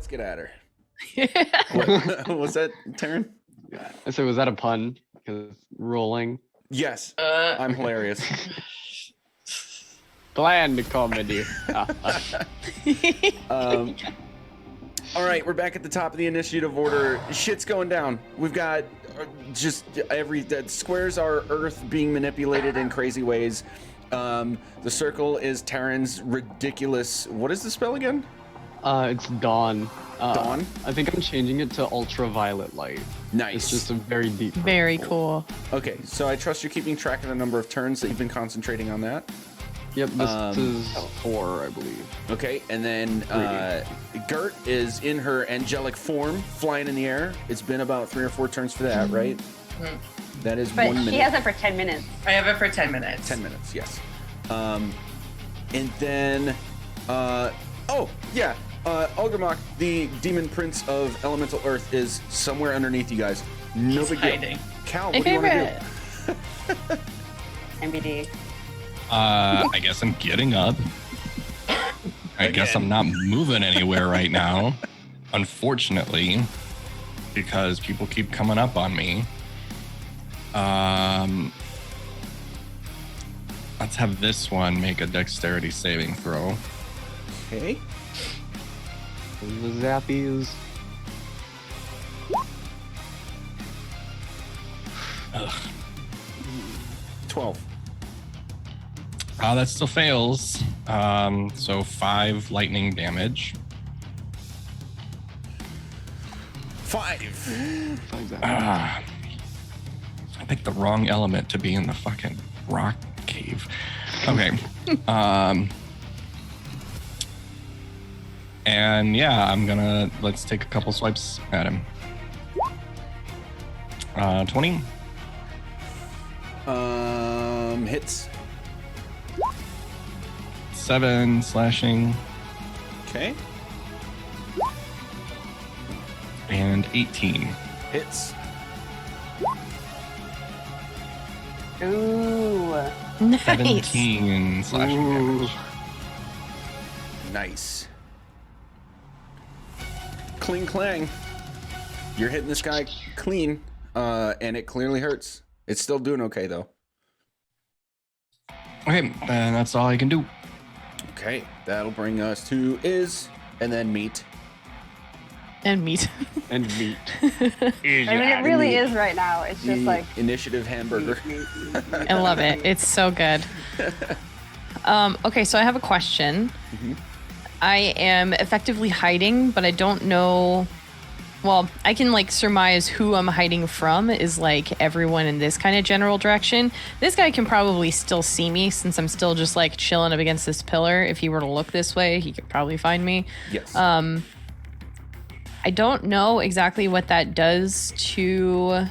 let's get at her. I What was that, Taryn? So was that a pun? Because rolling. Yes, I'm hilarious. Bland comedy. All right, we're back at the top of the initiative order. Shit's going down. We've got just squares are Earth being manipulated in crazy ways. The circle is Taryn's ridiculous. What is the spell again? It's dawn. Dawn? I think I'm changing it to ultraviolet light. Nice. It's just a very deep. Very cool. Okay, so I trust you're keeping track of the number of turns that you've been concentrating on that. Yep, this is 4, I believe. Okay, and then Gert is in her angelic form, flying in the air. It's been about 3 or 4 turns for that, right? Mm-hmm. That is but 1 minute. She has it for 10 minutes. I have it for 10 minutes. 10 minutes, yes. And then, Ulgrimok, the demon prince of elemental earth, is somewhere underneath you guys. No big deal. Hiding. Cal, what do you want to do? MBD. I guess I'm getting up. I guess I'm not moving anywhere right now, unfortunately, because people keep coming up on me. Let's have this one make a dexterity saving throw. Okay. The zappies. Ugh. 12. That still fails. So 5 lightning damage. 5. I picked the wrong element to be in the fucking rock cave. Okay. And yeah, let's take a couple swipes at him. 20. Hits. 7 slashing. Okay. And 18. Hits. Ooh. Nice. 17 slashing damage. Nice. Cling clang. You're hitting this guy clean, and it clearly hurts. It's still doing okay, though. Okay, then that's all I can do. Okay, that'll bring us to Iz, and then Meat. And meat. And meat. I mean, it really is right now. It's just like Initiative hamburger. I love it. It's so good. Okay, so I have a question. Mm-hmm. I am effectively hiding, but I don't know. Well, I can like surmise who I'm hiding from is like everyone in this kind of general direction. This guy can probably still see me since I'm still just like chilling up against this pillar. If he were to look this way, he could probably find me. Yes. I don't know exactly what that does to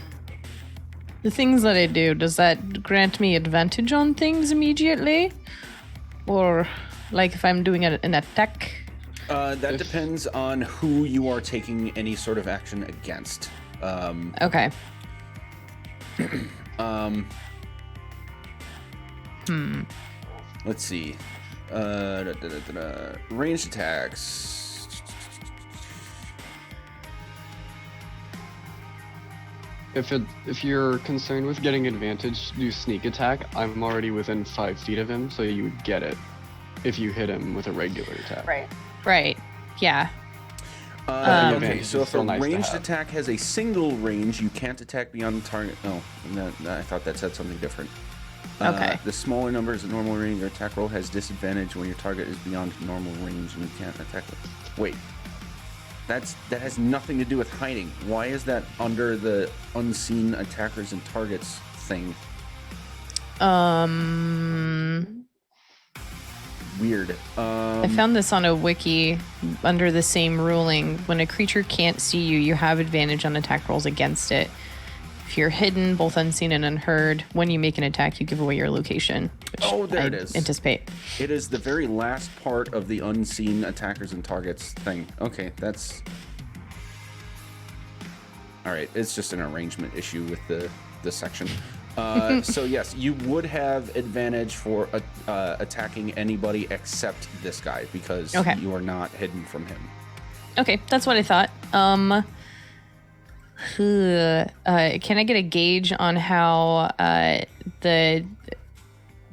the things that I do. Does that grant me advantage on things immediately? Or like if I'm doing an attack? That depends on who you are taking any sort of action against. Okay. Let's see. Ranged attacks. If you're concerned with getting advantage, do sneak attack. I'm already within 5 feet of him, so you would get it if you hit him with a regular attack. Right. Yeah. Okay, so if a nice to ranged have. attack has a single range, you can't attack beyond the target. Oh, no, I thought that said something different. Okay. The smaller number is a normal range. Your attack roll has disadvantage when your target is beyond normal range and you can't attack it. Wait. That has nothing to do with hiding. Why is that under the unseen attackers and targets thing? Weird. I found this on a wiki under the same ruling. When a creature can't see you, you have advantage on attack rolls against it. If you're hidden, both unseen and unheard, when you make an attack, you give away your location. Which there it is. Anticipate. It is the very last part of the unseen attackers and targets thing. Okay, that's... Alright, it's just an arrangement issue with the section. So yes, you would have advantage for attacking anybody except this guy because you are not hidden from him. Okay, that's what I thought. Can I get a gauge on how the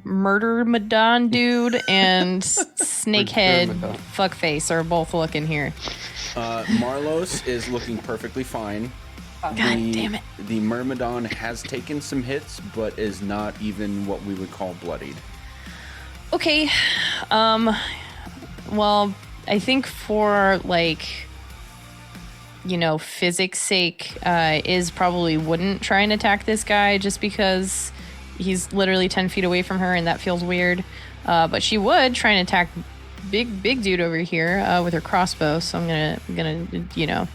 Murder Madon dude and Snakehead Madon. Fuckface are both looking here? Marlos is looking perfectly fine. God damn it. The Myrmidon has taken some hits, but is not even what we would call bloodied. Okay. Well, I think for physics sake, Iz probably wouldn't try and attack this guy just because he's literally 10 feet away from her and that feels weird. But she would try and attack big dude over here with her crossbow. So I'm gonna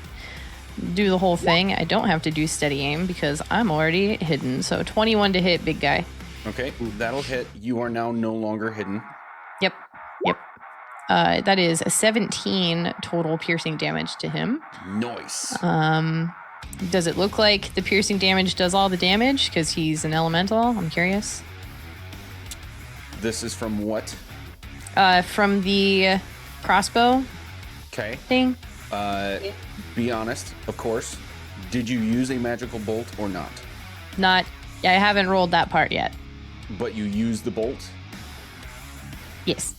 do the whole thing. I don't have to do steady aim because I'm already hidden. So 21 to hit, big guy. Okay, that'll hit. You are now no longer hidden. Yep. That is a 17 total piercing damage to him. Nice. Does it look like the piercing damage does all the damage because he's an elemental? I'm curious. This is from what? From the crossbow Okay. thing. Be honest, of course. Did you use a magical bolt or not? I haven't rolled that part yet. But you used the bolt? Yes.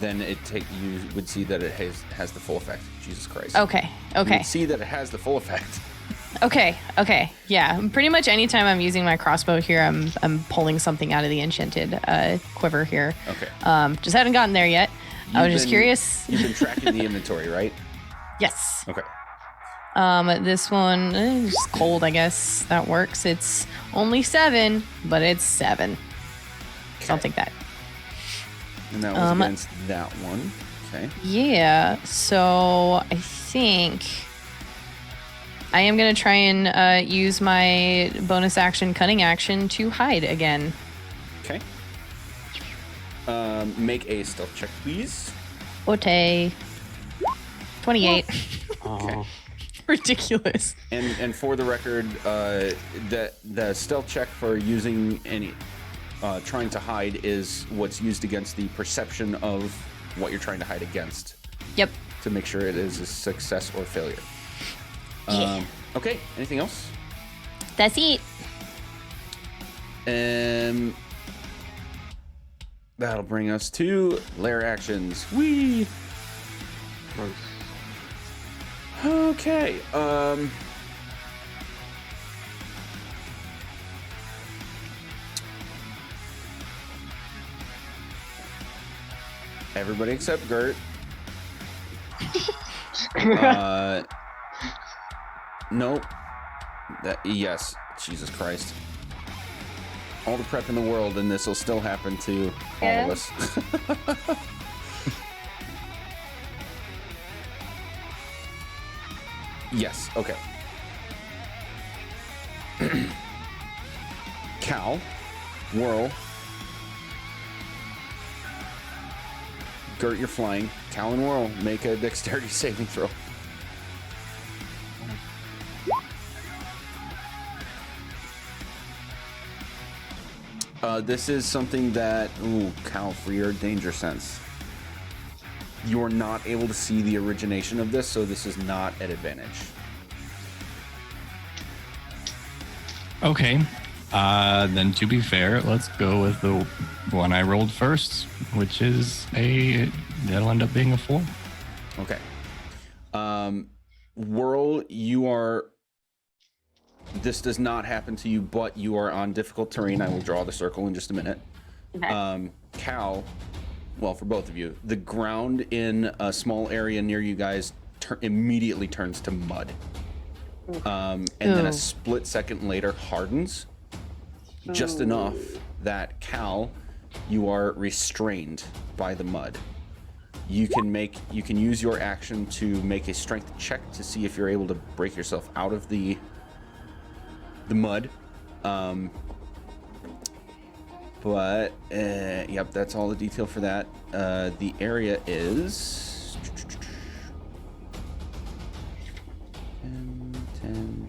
Then you would see that it has the full effect. Jesus Christ. Okay. You would see that it has the full effect. Okay. Yeah. Pretty much anytime I'm using my crossbow here, I'm pulling something out of the enchanted quiver here. Okay. Just hadn't gotten there yet. I was just curious. You've been tracking the inventory, right? Yes. Okay. This one is cold, I guess. That works. It's only 7, but it's 7. So I'll take that. And that was against that one. Okay. Yeah, so I think I am going to try and use my bonus action, cunning action, to hide again. Okay. Make a stealth check, please. Ote. 28. Oh. Ridiculous. And for the record, the stealth check for using any trying to hide is what's used against the perception of what you're trying to hide against. Yep. To make sure it is a success or failure. Yeah. Okay. Anything else? That's it. That'll bring us to lair actions. Whee! Gross. Okay. Everybody except Gert. Nope. Yes. Jesus Christ. All the prep in the world, and this will still happen to all of us. Yes. Okay. Cal, whirl. Gert, you're flying. Cal and whirl. Make a dexterity saving throw. This is something that, Cal, for your danger sense, you're not able to see the origination of this, so this is not at advantage. Okay. Then to be fair, let's go with the one I rolled first, which is that'll end up being a 4. Okay. Whirl, this does not happen to you, but you are on difficult terrain. I will draw the circle in just a minute. Okay. Cal, well, for both of you, the ground in a small area near you guys immediately turns to mud. And then a split second later hardens just enough that Cal, you are restrained by the mud. You can use your action to make a strength check to see if you're able to break yourself out of the mud. But yep, that's all the detail for that. The area is 10.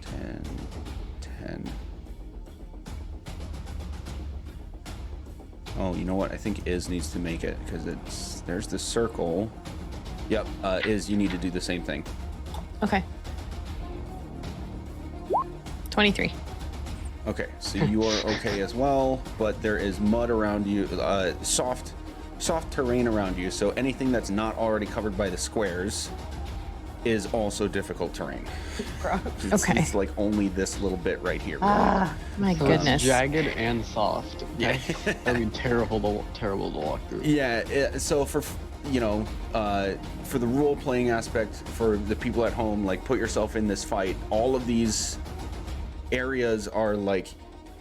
Oh, you know what? I think Iz needs to make it because there's the circle. Yep, is you need to do the same thing. Okay. 23. Okay, so you are okay as well, but there is mud around you, soft terrain around you, so anything that's not already covered by the squares is also difficult terrain. Okay. It's like only this little bit right here. My So it's goodness. jagged and soft. Yeah. That'd be terrible to walk through. Yeah, so for for the role playing aspect for the people at home, like put yourself in this fight. All of these areas are like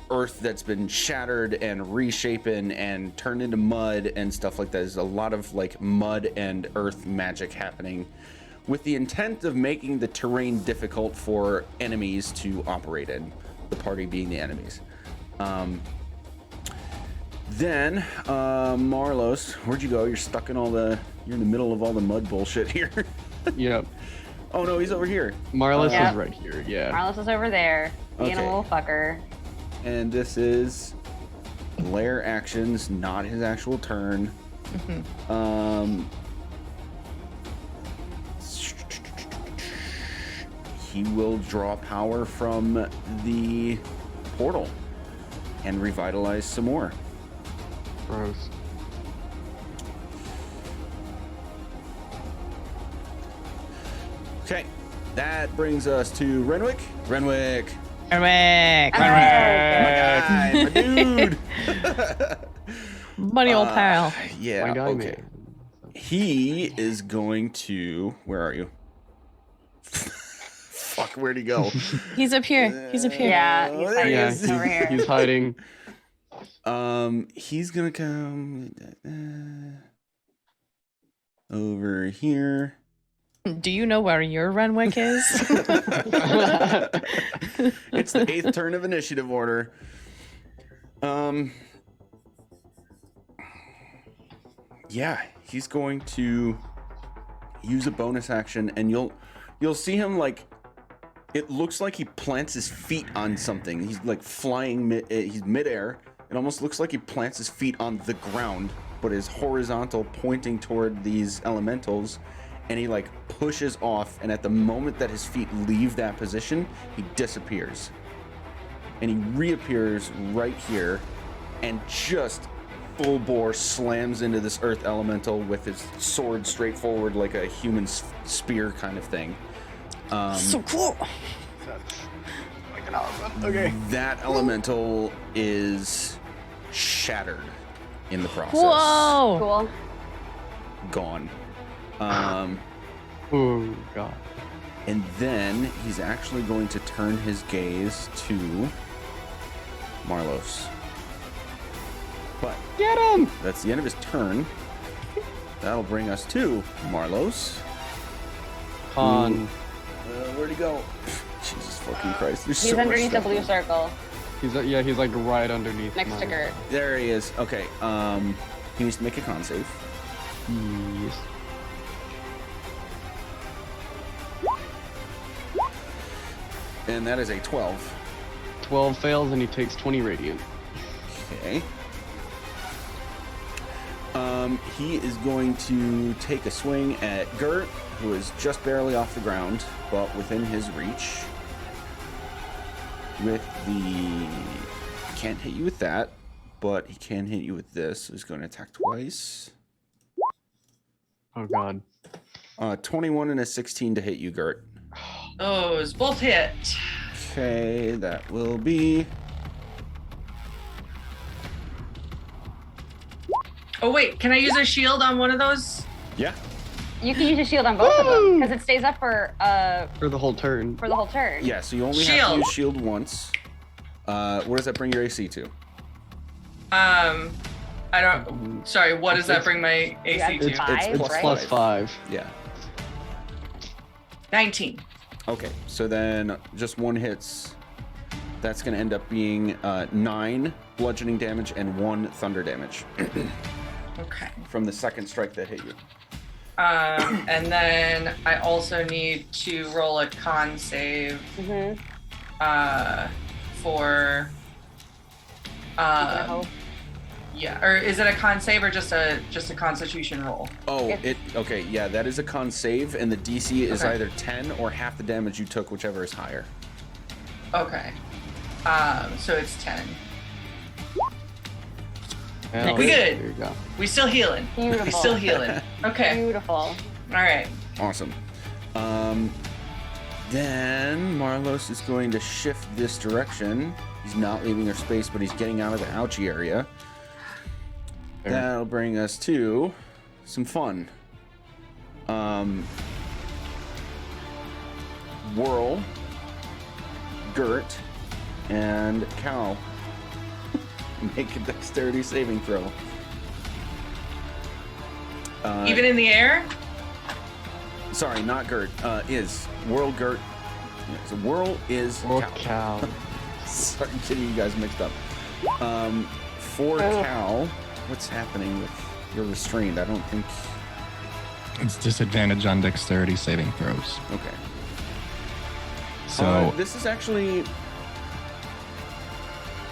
earth that's been shattered and reshapen and turned into mud and stuff like that. There's a lot of like mud and earth magic happening with the intent of making the terrain difficult for enemies to operate in, the party being the enemies. Then, Marlos, where'd you go? You're stuck in you're in the middle of all the mud bullshit here. Yep. Oh no, he's over here. Marlis Yep. is right here. Yeah. Marlos is over there, being Okay. a little fucker. And this is lair actions, not his actual turn. He will draw power from the portal and revitalize some more. Gross. Okay, that brings us to Renwick. Renwick, Renwick. my guy, my dude. Buddy old pal. Yeah, My guy, okay. man. He is going to. Where are you? Fuck, where'd he go? He's up here. He's up here. Yeah, Oh, he's there hiding he Yeah, is. over here. he's hiding. He's gonna come over here. Do you know where your Renwick is? It's the 8th turn of initiative order. Yeah, he's going to use a bonus action, and you'll see him like. It looks like he plants his feet on something. He's like flying he's midair. It almost looks like he plants his feet on the ground, but is horizontal, pointing toward these elementals, and he like pushes off, and at the moment that his feet leave that position, he disappears. And he reappears right here and just full bore slams into this earth elemental with his sword straight forward like a human spear kind of thing. So cool. Okay. That elemental is shattered in the process. Whoa. Cool. Gone. Oh god. And then he's actually going to turn his gaze to Marlos. But Get him! that's the end of his turn. That'll bring us to Marlos. Han. Where'd he go? Jesus fucking Christ. There's He's so much underneath the stuff blue here. circle, He's like right underneath. next to mine. Gert. There he is. Okay. He needs to make a con save. Yes. And that is a 12. 12 fails and he takes 20 radiant. Okay. He is going to take a swing at Gert, who is just barely off the ground, but within his reach. With the... Can't hit you with that, but he can hit you with this. So he's going to attack twice. Oh god. 21 and a 16 to hit you, Gert. Those both hit. Okay, that will be... Oh wait, can I use a shield on one of those? Yeah. You can use a shield on both of them because it stays up for For the whole turn. the whole turn. Yeah, so you only have to Shield. use shield once. What does that bring your AC to? I don't. Sorry, what does that bring my AC Yeah, to? it's five, it's right? Plus 5. Yeah. 19. Okay, so then just one hits. That's going to end up being 9 bludgeoning damage and 1 thunder damage Okay. from the second strike that hit you. And then I also need to roll a con save Mm-hmm. for I hope. Yeah, or is it a con save or just a Constitution roll? Oh, okay, yeah, that is a con save, and the DC is Okay. either 10 or half the damage you took, whichever is higher. Okay. So it's 10. Hell, We good. There you go. We still healing. Beautiful. We still healing. Okay. Beautiful. All right. Awesome. Then Marlos is going to shift this direction. He's not leaving their space, but he's getting out of the ouchie area. Fair. That'll bring us to some fun. Whirl, Gert, and Cal make a dexterity saving throw. Even in the air? Sorry, not Gert. Is Whirl Gert. Yeah, so Whirl is Oh, Cal. cow. Sorry, getting you guys mixed up. For Cal, what's happening with you're restrained? I don't think. It's disadvantage on dexterity saving throws. Okay. So This is actually.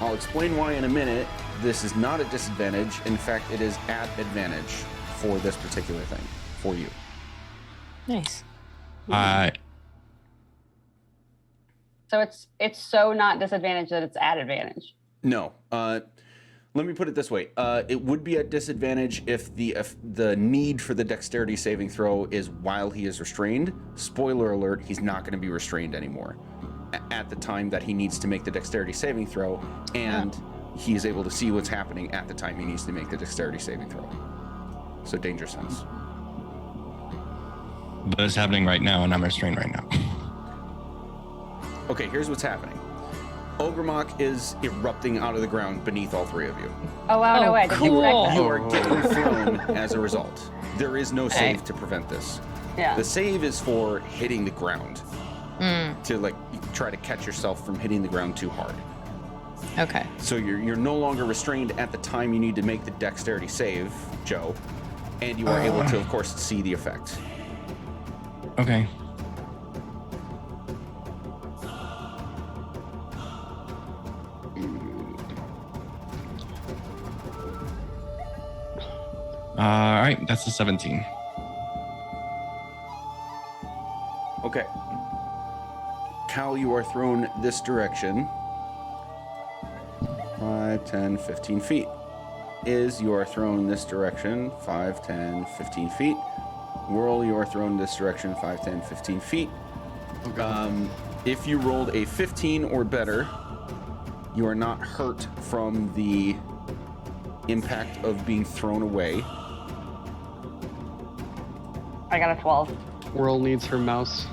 I'll explain why in a minute. This is not at disadvantage. In fact, it is at advantage for this particular thing for you. Nice. So it's so not disadvantage that it's at advantage. No. Let me put it this way. It would be at disadvantage if the need for the dexterity saving throw is while he is restrained. Spoiler alert, he's not going to be restrained anymore at the time that he needs to make the dexterity saving throw, and he is able to see what's happening at the time he needs to make the dexterity saving throw. So danger sense. but it's happening right now, and I'm restrained right now. Okay, here's what's happening. Ogremok is erupting out of the ground beneath all three of you. Oh wow, no Oh, way. I didn't expect cool. that. You are getting thrown as a result. There is no save to prevent this. Yeah. The save is for hitting the ground. To like try to catch yourself from hitting the ground too hard. Okay. So you're no longer restrained at the time you need to make the dexterity save, Joe, and you are able to, of course, see the effect. Okay. All right, that's a 17. Okay. Cal, you are thrown this direction. 5, 10, 15 feet. Is you are thrown this direction. 5, 10, 15 feet. Whirl, you are thrown this direction. 5, 10, 15 feet. If you rolled a 15 or better, you are not hurt from the impact of being thrown away. I got a 12. Whirl needs her mouse.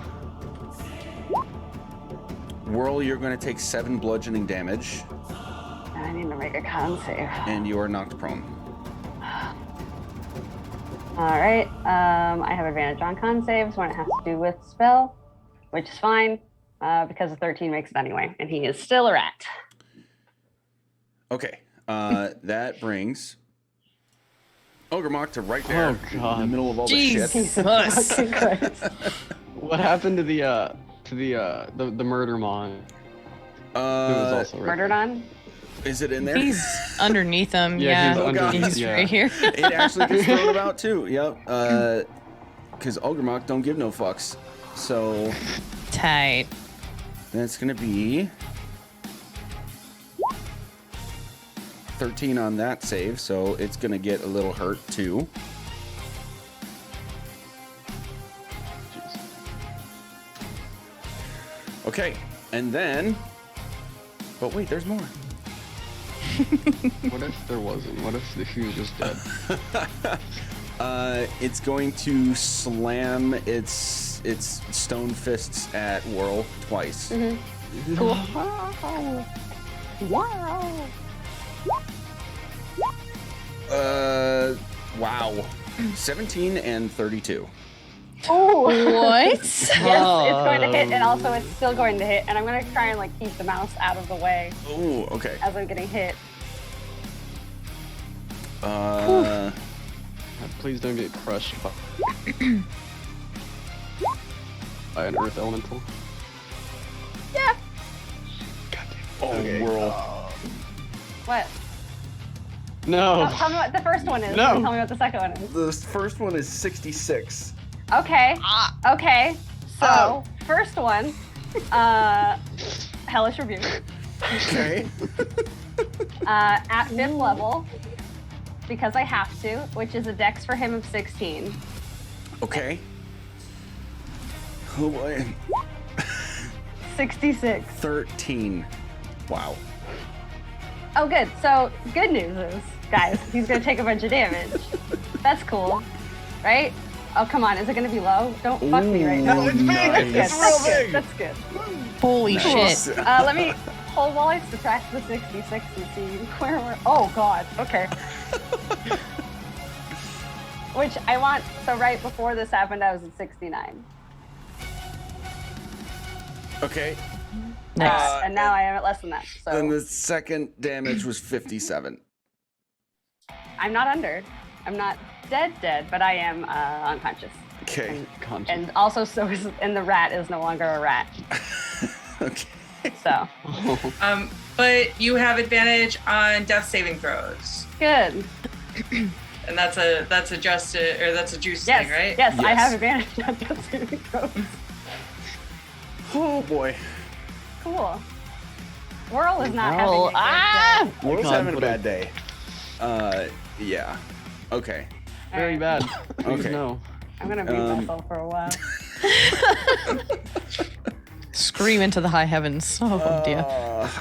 Whirl, you're going to take 7 bludgeoning damage, I need to make a con save. and you are knocked prone. All right. I have advantage on con saves when it has to do with spell, which is fine because a 13 makes it anyway, and he is still a rat. Okay, that brings Ogremok to right there Oh, in God. the middle of all the shit. Jesus. Okay, good. What happened to the murder mon? Who was also right Murdered there? on? Is it in there? He's underneath him. Yeah, Yeah, he's underneath, He's yeah. right here. It actually gets thrown about too. Yep. Because Ogremok don't give no fucks. So Tight. that's gonna be 13 on that save. So it's gonna get a little hurt too. Jeez. Okay, and then. But wait, there's more. What if there wasn't? What if he was just dead? It's going to slam its stone fists at Whirl twice. Wow. Wow. 17 and 32. Oh. What? Yes, it's going to hit, and also it's still going to hit, and I'm going to try and like keep the mouse out of the way Ooh, okay. as I'm getting hit. Please don't get crushed by an earth elemental. Yeah. Oh, Okay. Whirl. What? No. Tell me what the first one is. No. And tell me what the second one is. The first one is 66. Okay. Okay. So, Oh. first one, Hellish Rebuke. Okay. At 5th level, because I have to, which is a dex for him of 16. Okay. Oh boy. 66. 13. Wow. Oh, good. So, good news is, guys, he's going to take a bunch of damage. That's cool, right? Oh, come on. Is it going to be low? Don't fuck me right now. Ooh, That's good. nice. That's good. That's good. Holy Nice. shit. Let me hold while I subtract the 66 and see where we're. Oh, God. Okay. Which I want. So, right before this happened, I was at 69. Okay. Nice. And now I am at less than that. Then So, the second damage was 57. I'm not under. I'm not dead, but I am unconscious. Okay. Conscious. And also, so is, and the rat is no longer a rat. Okay. So, But you have advantage on death saving throws, good. and that's a juice Yes, thing, right? yes, I Yes. have advantage on death saving throws. Oh boy. Cool. Whirl is not Whirl, having a good day. World's God, having a what a- bad day. Yeah. Okay. Very Alright. bad. Please Okay. no. I'm gonna mute myself for a while. Scream into the high heavens. Oh dear.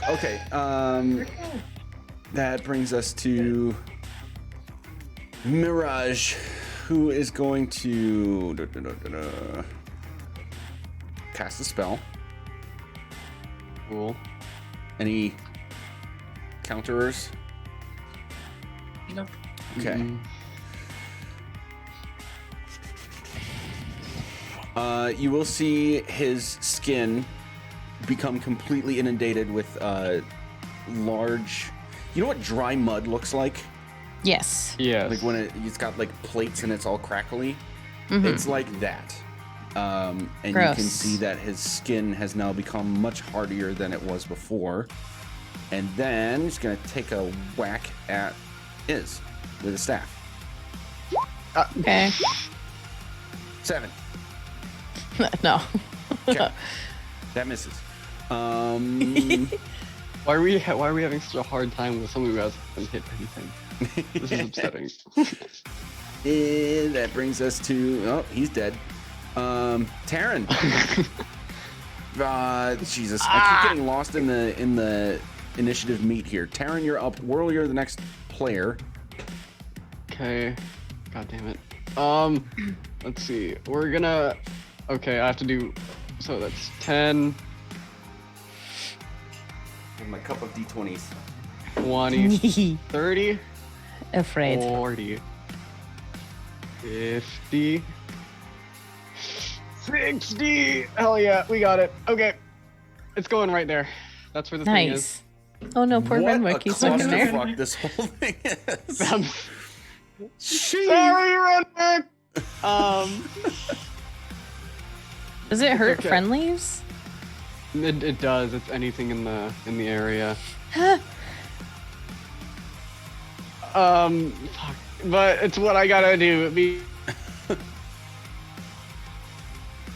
Okay. That brings us to Mirage, who is going to cast a spell. Cool. Any counterers? Nope. Okay. Mm. You will see his skin become completely inundated with large. You know what dry mud looks like? Yes. Yes. Like when it's got like plates and it's all crackly. Mhm. It's like that. And you Gross. can see that his skin has now become much hardier than it was before. And then he's gonna take a whack at Iz with a staff. Okay. 7. No. Okay. That misses. Why are we having such a hard time with someone who hasn't hit anything? This is upsetting. That brings us to he's dead. Taryn. Jesus, I keep getting lost in the initiative meet here. Taryn, you're up. Whirl, you're the next player. Okay. God damn it. Let's see. We're gonna. Okay, I have to do. So that's 10, And my cup of D20s. 20, 30, Afraid. 40, 50, 60. Hell yeah, we got it. Okay. It's going right there. That's where the thing is. Nice. Oh no, poor What Renwick. a He's stuck in there. clusterfuck this whole thing is. I'm Jeez. sorry, Renwick. Does it hurt Okay. friendlies? It does. It's anything in the area. Fuck. But it's what I gotta do.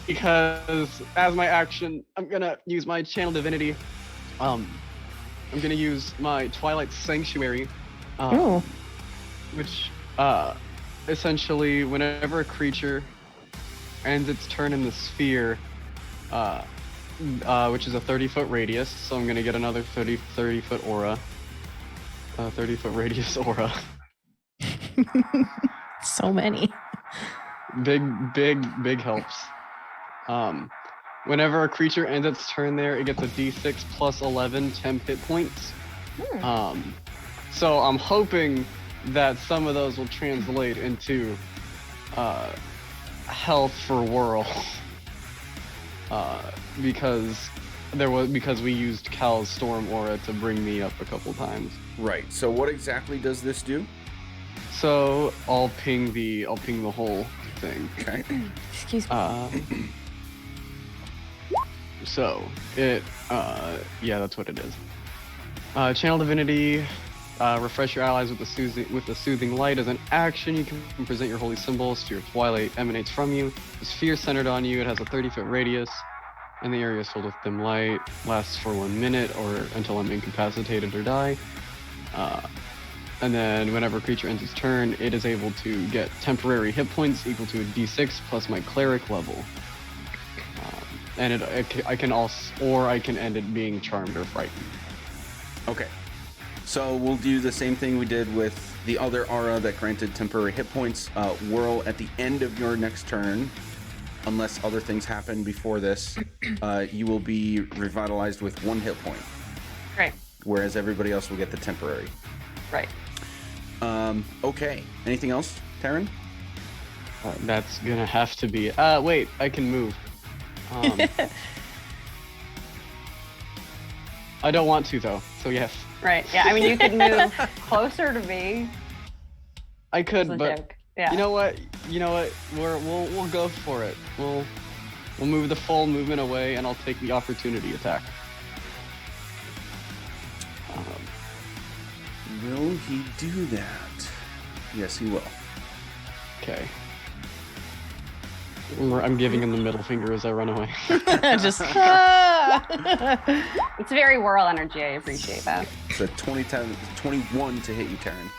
Because as my action, I'm gonna use my channel divinity. I'm gonna use my Twilight Sanctuary, Oh. which essentially whenever a creature ends its turn in the sphere, which is a 30-foot radius, so I'm gonna get another 30-foot aura. 30-foot radius aura. So many. Big helps. Whenever a creature ends its turn there, it gets a d6 plus 11 temp hit points. So I'm hoping that some of those will translate into health for Whirl. Because we used Cal's Storm Aura to bring me up a couple times. Right. So what exactly does this do? So I'll ping the whole thing. Okay. Excuse me. So it yeah, that's what it is. Channel Divinity, refresh your allies with the soothing light as an action. You can present your holy symbols to your twilight emanates from you. The sphere centered on you. It has a 30-foot radius, and the area is filled with dim light. Lasts for 1 minute or until I'm incapacitated or die. And then whenever a creature ends its turn, it is able to get temporary hit points equal to a d6 plus my cleric level. And I can end it being charmed or frightened. Okay. So we'll do the same thing we did with the other aura that granted temporary hit points. Whirl at the end of your next turn, unless other things happen before this, you will be revitalized with 1 hit point. Great. Whereas everybody else will get the temporary. Right. Okay. Anything else, Taryn? That's gonna have to be. Wait, I can move. I don't want to though, so yes. Right. Yeah. I mean, you could move closer to me. I could, It's a but joke. Yeah. you know what? We'll go for it. We'll move the full movement away, and I'll take the opportunity attack. Will he do that? Yes, he will. Okay. I'm giving him the middle finger as I run away. Just It's very whirl energy. I appreciate that. It's a 21 to hit you, Taryn.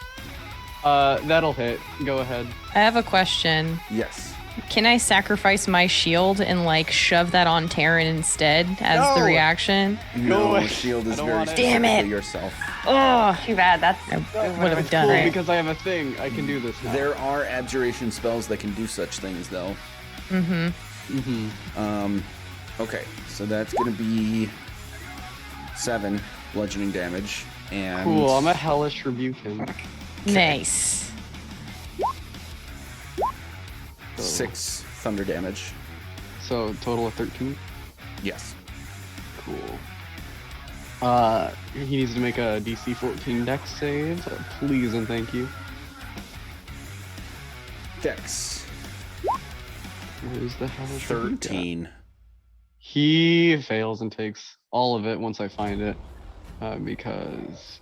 That'll hit. Go ahead. I have a question. Yes. Can I sacrifice my shield and like shove that on Taryn instead as the No. reaction? No, way. shield I is don't very want it. Damn specifically it. yourself. Oh, Too bad. That's I would have done Cool, it. because I have a thing. I can do this now. There are abjuration spells that can do such things, though. Okay, so that's gonna be 7 bludgeoning damage, and Cool. I'm a hellish rebuke him. Nice. 6 thunder damage. So total of 13. Yes. Cool. He needs to make a DC 14 Dex save. So please and thank you. Dex Where's the hellish rebuke at? 13. He fails and takes all of it once I find it, because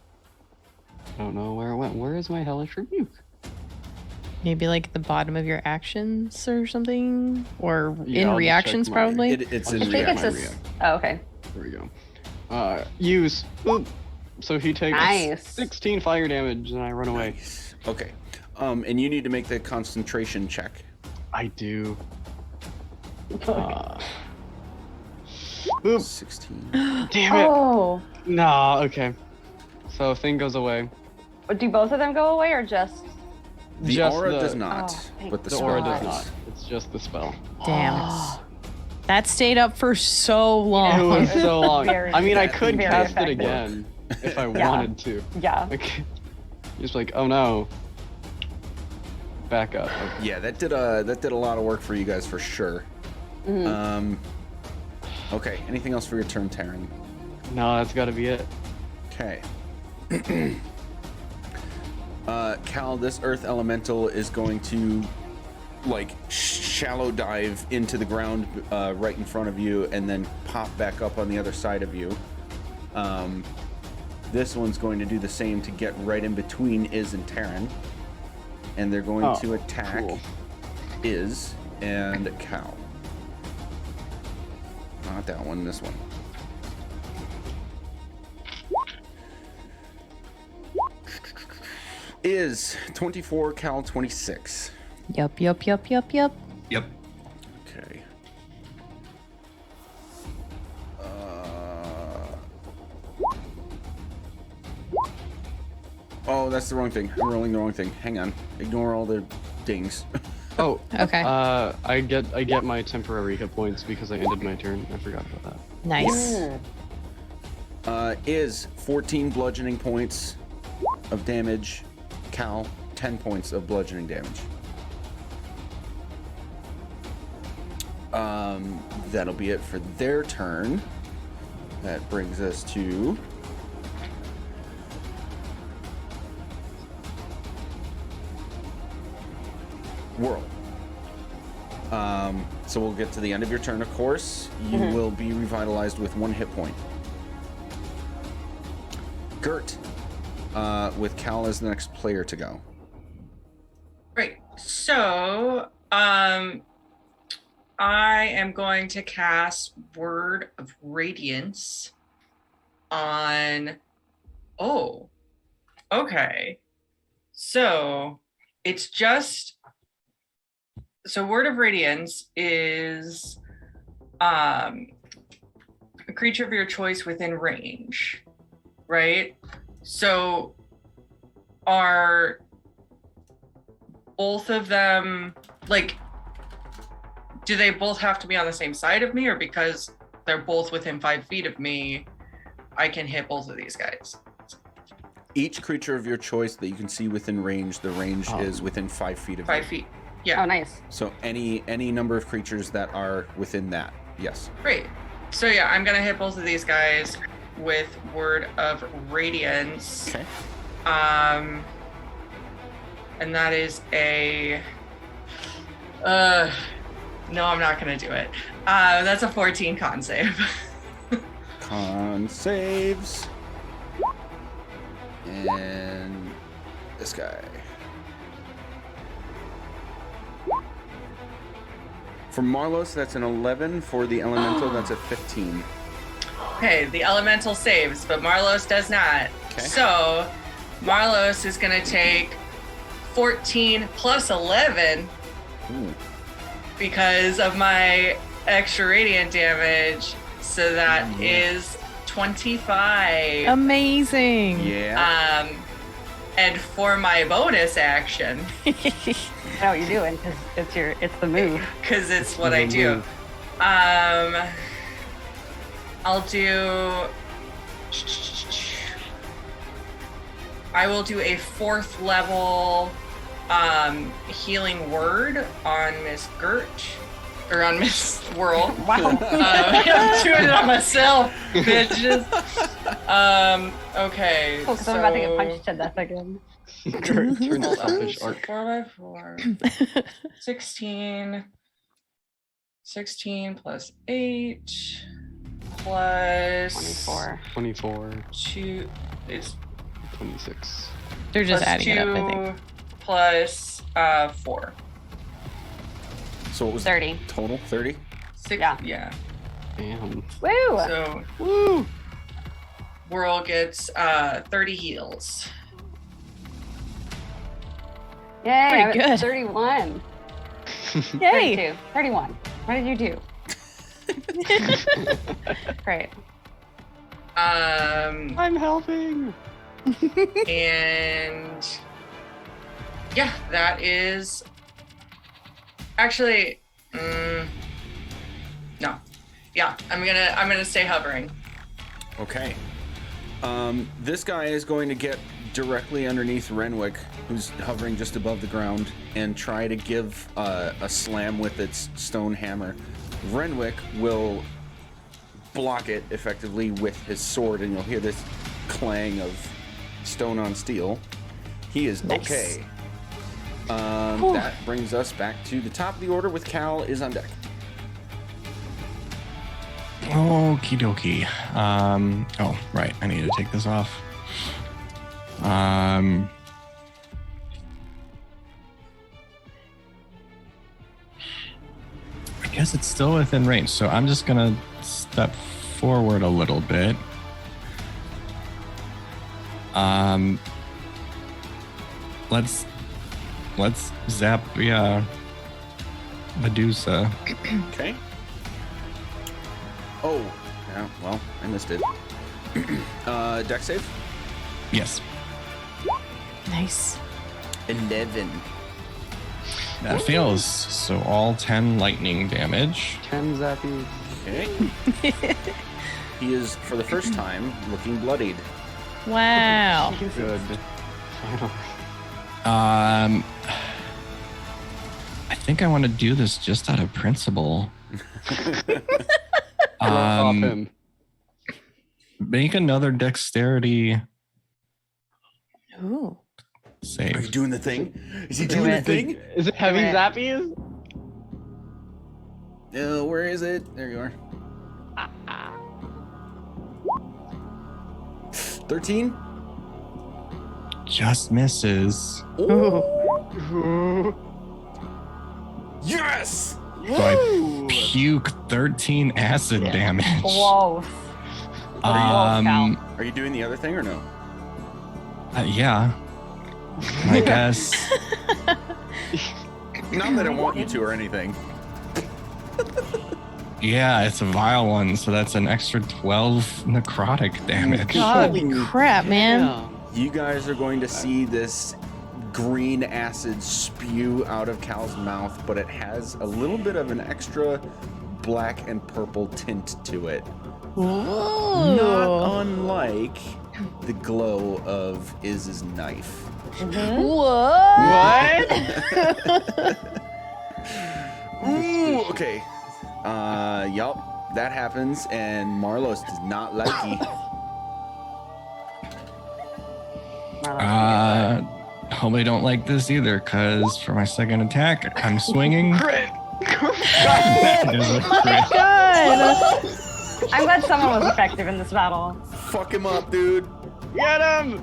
I don't know where it went. Where is my hellish rebuke? Maybe like the bottom of your actions or something, or Yeah, in I'll just reactions check my- probably. It's I'll in just I think check reaction. it's my a. Oh, okay. There we go. Use. Boop. So he takes Nice. 16 fire damage and I run away. Nice. Okay. And you need to make the concentration check. I do. Boop. 16. Damn it. Oh. Nah, okay. So thing goes away. But do both of them go away or just? The Just aura the- does not, Oh, thank but the The spell aura does does. not. It's just the spell. Damn. That stayed up for so It long. was so long. Very- I mean, I could very cast it effective. again if I Yeah. wanted to. Yeah. Like, just like, oh no. Back up. Okay. Yeah, that did a lot of work for you guys for sure. Okay. Anything else for your turn, Taryn? No, that's got to be it. Okay. Cal, this earth elemental is going to like shallow dive into the ground right in front of you and then pop back up on the other side of you. This one's going to do the same to get right in between Iz and Taryn. And they're going to attack cool. Iz and Cal. Not that one, this one. Is 24, Cal 26. Yup. Yep. Okay. Oh, that's the wrong thing. I'm rolling the wrong thing. Hang on. Ignore all the dings. Oh. Okay. I get my temporary hit points because I ended my turn. I forgot about that. Nice. Is 14 bludgeoning points of damage. Cal, 10 points of bludgeoning damage. That'll be it for their turn. That brings us to Whirl. So we'll get to the end of your turn, of course. You will be revitalized with 1 hit point. Gert, with Cal as the next player to go. Great. So, I am going to cast Word of Radiance on. Oh, okay. So it's just. So Word of Radiance is a creature of your choice within range, right? So are both of them like, do they both have to be on the same side of me, or because they're both within 5 feet of me, I can hit both of these guys? Each creature of your choice that you can see within range, the range is within 5 feet of 5 you. feet. Yeah. Oh, nice. So any number of creatures that are within that, yes. Great. So yeah, I'm gonna hit both of these guys with Word of Radiance. Okay. And that is a no, I'm not gonna do it. That's a 14 con save. Con saves. And this guy. For Marlos, that's an 11. For the Elemental, that's a 15. Okay, the elemental saves, but Marlos does not. Okay. So Marlos is gonna take 14 plus 11 Ooh. because of my extra radiant damage. So that is 25. Amazing. Yeah. And for my bonus action, I know what you're doing because it's the move. because it's what I do. I'll do. I will do a 4th level healing word on Miss Gert, or on Miss Whirl. Wow. I'm doing it on myself, bitches. Okay. Cool, because I'm about to get punched to death again. Turns Hold on. selfish So arc. 4x4. 16. 16 plus 8 plus 24. 24, 2. It's 26. They're just plus adding it up, I think. 2 plus 4. So what was 30. total? 30? 6. Yeah. Yeah. Woo! Damn. So Woo! Whirl gets 30 heals. Yay! I'm Pretty at good. 31. Yay. 32. 31. What did you do? Great. I'm helping. And yeah, that is actually no. Yeah, I'm gonna stay hovering. Okay. This guy is going to get directly underneath Renwick, who's hovering just above the ground, and try to give a slam with its stone hammer. Renwick will block it effectively with his sword, and you'll hear this clang of stone on steel. He is Nice. okay. That brings us back to the top of the order with Cal is on deck. Okie dokie. Oh, right. I need to take this off. I guess it's still within range, so I'm just gonna step forward a little bit. Let's zap Medusa. Okay. Oh, yeah, well, I missed it. Deck save? Yes. Nice. 11. That fails. So all 10 lightning damage. 10 zappies. Okay. He is, for the first time, looking bloodied. Wow. Good. Finally. I think I want to do this just out of principle. Off him. Make another dexterity Ooh. Are you save. doing the thing? Is he doing the thing? Is it heavy it. zappies? Where is it? There you are. 13? just misses. Yes. So I puke 13 acid damage. Close. Um, Are you doing the other thing or no? yeah. I guess. Not that I want you to or anything. Yeah, it's a vile one, so that's an extra 12 necrotic damage. God, crap, man. Yeah. You guys are going to see this green acid spew out of Cal's mouth, but it has a little bit of an extra black and purple tint to it. Ooh. Not unlike the glow of Iz's knife. What? Ooh, okay. Yup, that happens, and Marlos does not like you. Hope I don't like this either, because for my second attack, I'm swinging. Crit. That is a crit. God. I'm glad someone was effective in this battle. Fuck him up, dude. Get him.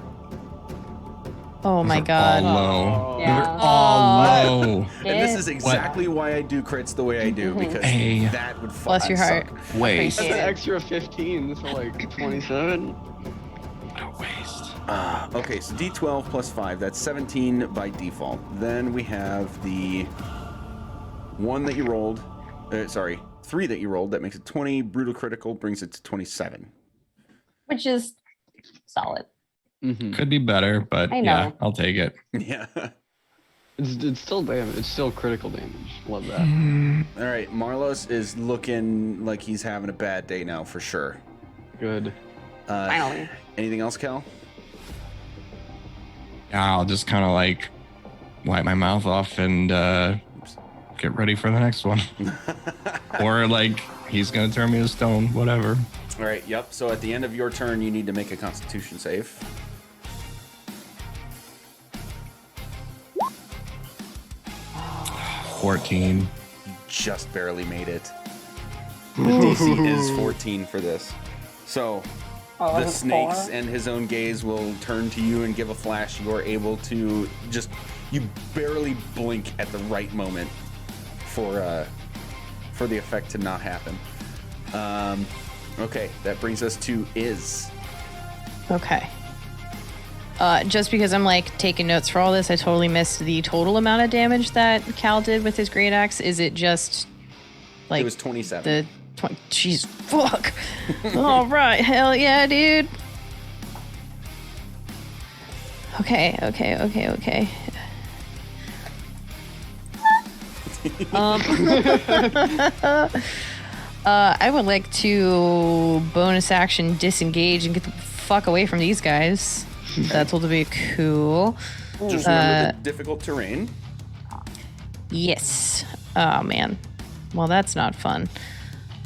Oh my All God. low. Yeah. They're all low. And this is exactly why I do crits the way I do, because Hey. that would Bless your heart. suck. Waste. That's an extra 15 for like 27. A waste. Okay, so D12 plus 5, that's 17 by default. Then we have the one that you rolled, 3 that you rolled, that makes it 20. Brutal critical brings it to 27. Which is solid. Mm-hmm. Could be better, but I yeah, know. I'll take it. Yeah. It's still damage. It's still critical damage. Love that. All right, Marlos is looking like he's having a bad day now for sure. Good. Finally. Anything else, Cal? Yeah, I'll just kind of like wipe my mouth off and get ready for the next one. Or like he's gonna turn me to stone, whatever. All right, yep. So at the end of your turn, you need to make a Constitution save. Oh. 14. Just barely made it. The DC is 14 for this. So Oh, the it's snakes 4. and his own gaze will turn to you and give a flash. You are able to you barely blink at the right moment for the effect to not happen. Okay, that brings us to Iz. Okay. Just because I'm like taking notes for all this, I totally missed the total amount of damage that Cal did with his great axe. Is it just like It was 27. the 20? Jeez, fuck. All right, hell yeah, dude. Okay. I would like to bonus action disengage and get the fuck away from these guys. That will be cool. Just remember the difficult terrain. Yes. Oh man. Well, that's not fun.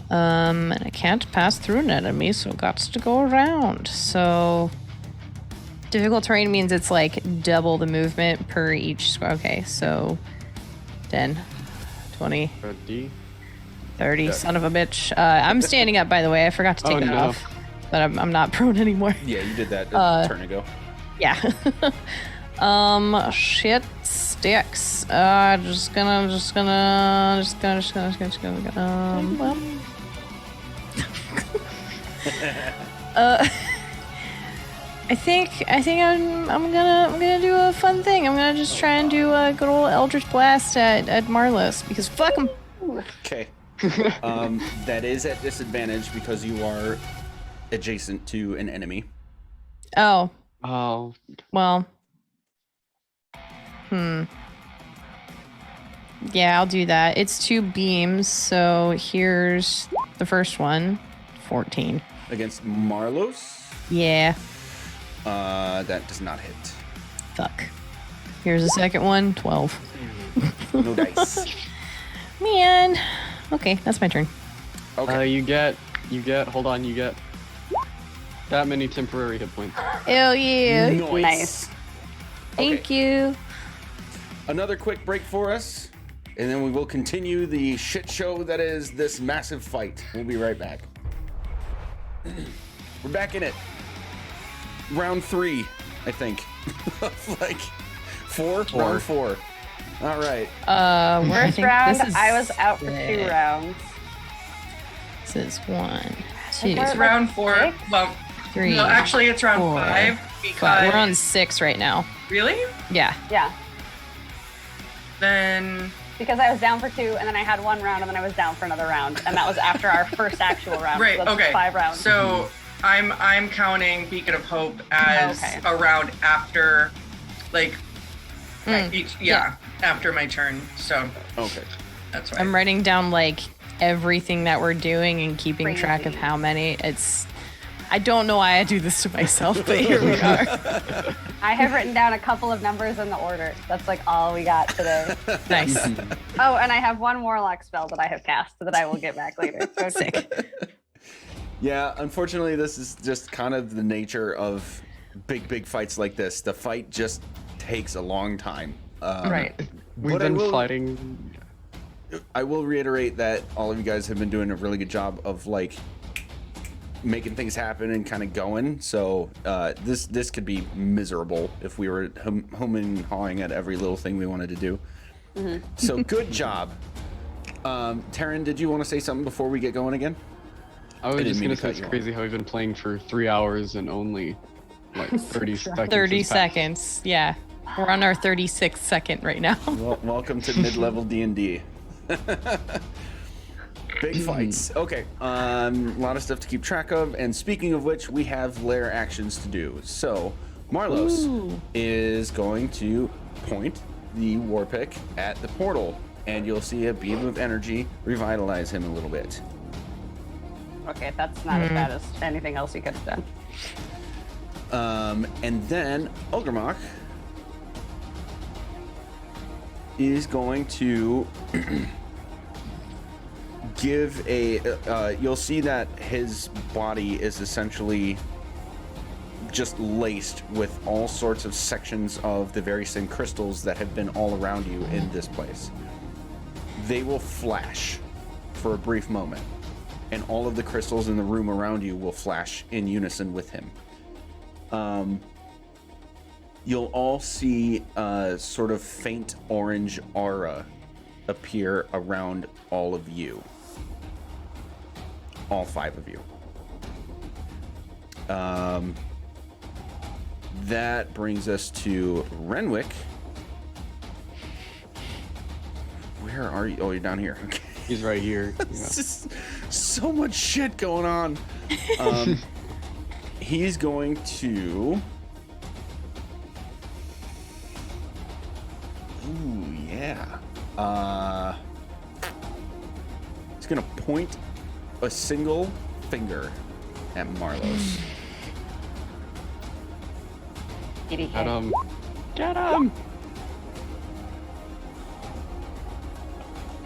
And I can't pass through an enemy, so it got to go around. So difficult terrain means it's like double the movement per each square. Okay, so 10, 20, Ready? 30, Yeah. son of a bitch. I'm standing up, by the way. I forgot to take Oh, that no. off. But I'm not prone anymore. Yeah, you did that a turn ago. Yeah. Shit sticks. Just gonna, well. I think I'm gonna do a fun thing. I'm gonna just try and do a good old Eldritch Blast at Marlos because fuck him. Okay. That is at disadvantage because you are adjacent to an enemy. Oh, Oh, well. Yeah, I'll do that. It's 2 beams, so here's the first one. 14. Against Marlos, Yeah. that does not hit. Fuck. Here's the second one. 12. No dice. Man. Okay, that's my turn. Okay. you get that many temporary hit points. Hell yeah. Nice. Thank you. Another quick break for us, and then we will continue the shit show that is this massive fight. We'll be right back. We're back in it. Round 3, I think. like 4? Round 4. All right. I First think round, this is I was out for 2 six. rounds. This is 1, 2, We're It's like round 4. 6? Well, 3. no, actually, it's round 4, 5 because We're on 6 right now. really. Yeah. Yeah, Then because I was down for 2, and then I had 1 round, and then I was down for another round, and that was after our first actual round. right, So that's okay. 5 rounds. So I'm counting Beacon of Hope as Okay. a round after, like, Mm. after my turn. So Okay. that's why. I'm writing down like everything that we're doing and keeping track of Crazy. how many. I don't know why I do this to myself, but here we are. I have written down a couple of numbers in the order. That's like all we got today. Nice. Oh, and I have 1 Warlock spell that I have cast that I will get back later. So Sick. Yeah, unfortunately, this is just kind of the nature of big fights like this. The fight just takes a long time. Right. We've But I been will- fighting. I will reiterate that all of you guys have been doing a really good job of like making things happen and kind of going. So this could be miserable if we were humming and hawing at every little thing we wanted to do. So good job. Taryn, did you want to say something before we get going again? I was didn't just mean gonna to say cut it's you off. crazy how we've been playing for 3 hours and only like 30 seconds. 30 has passed. seconds. Yeah. We're on our 36th second right now. Well, welcome to mid-level D&D. Big fights. Okay, a lot of stuff to keep track of. And speaking of which, we have lair actions to do. So Marlos is going to point the war pick at the portal, and you'll see a beam of energy revitalize him a little bit. okay, that's not as bad as anything else you could have done. And then Ogremok is going to give a you'll see that his body is essentially just laced with all sorts of sections of the very same crystals that have been all around you in this place. They will flash for a brief moment, and all of the crystals in the room around you will flash in unison with him. You'll all see a sort of faint orange aura appear around all of you. All 5 of you. That brings us to Renwick. Where are you? Oh, you're down here. Okay. He's right here. Yeah. It's just so much shit going on. He's going to... Ooh, yeah. He's gonna point a single finger at Marlos. Get him! Get him!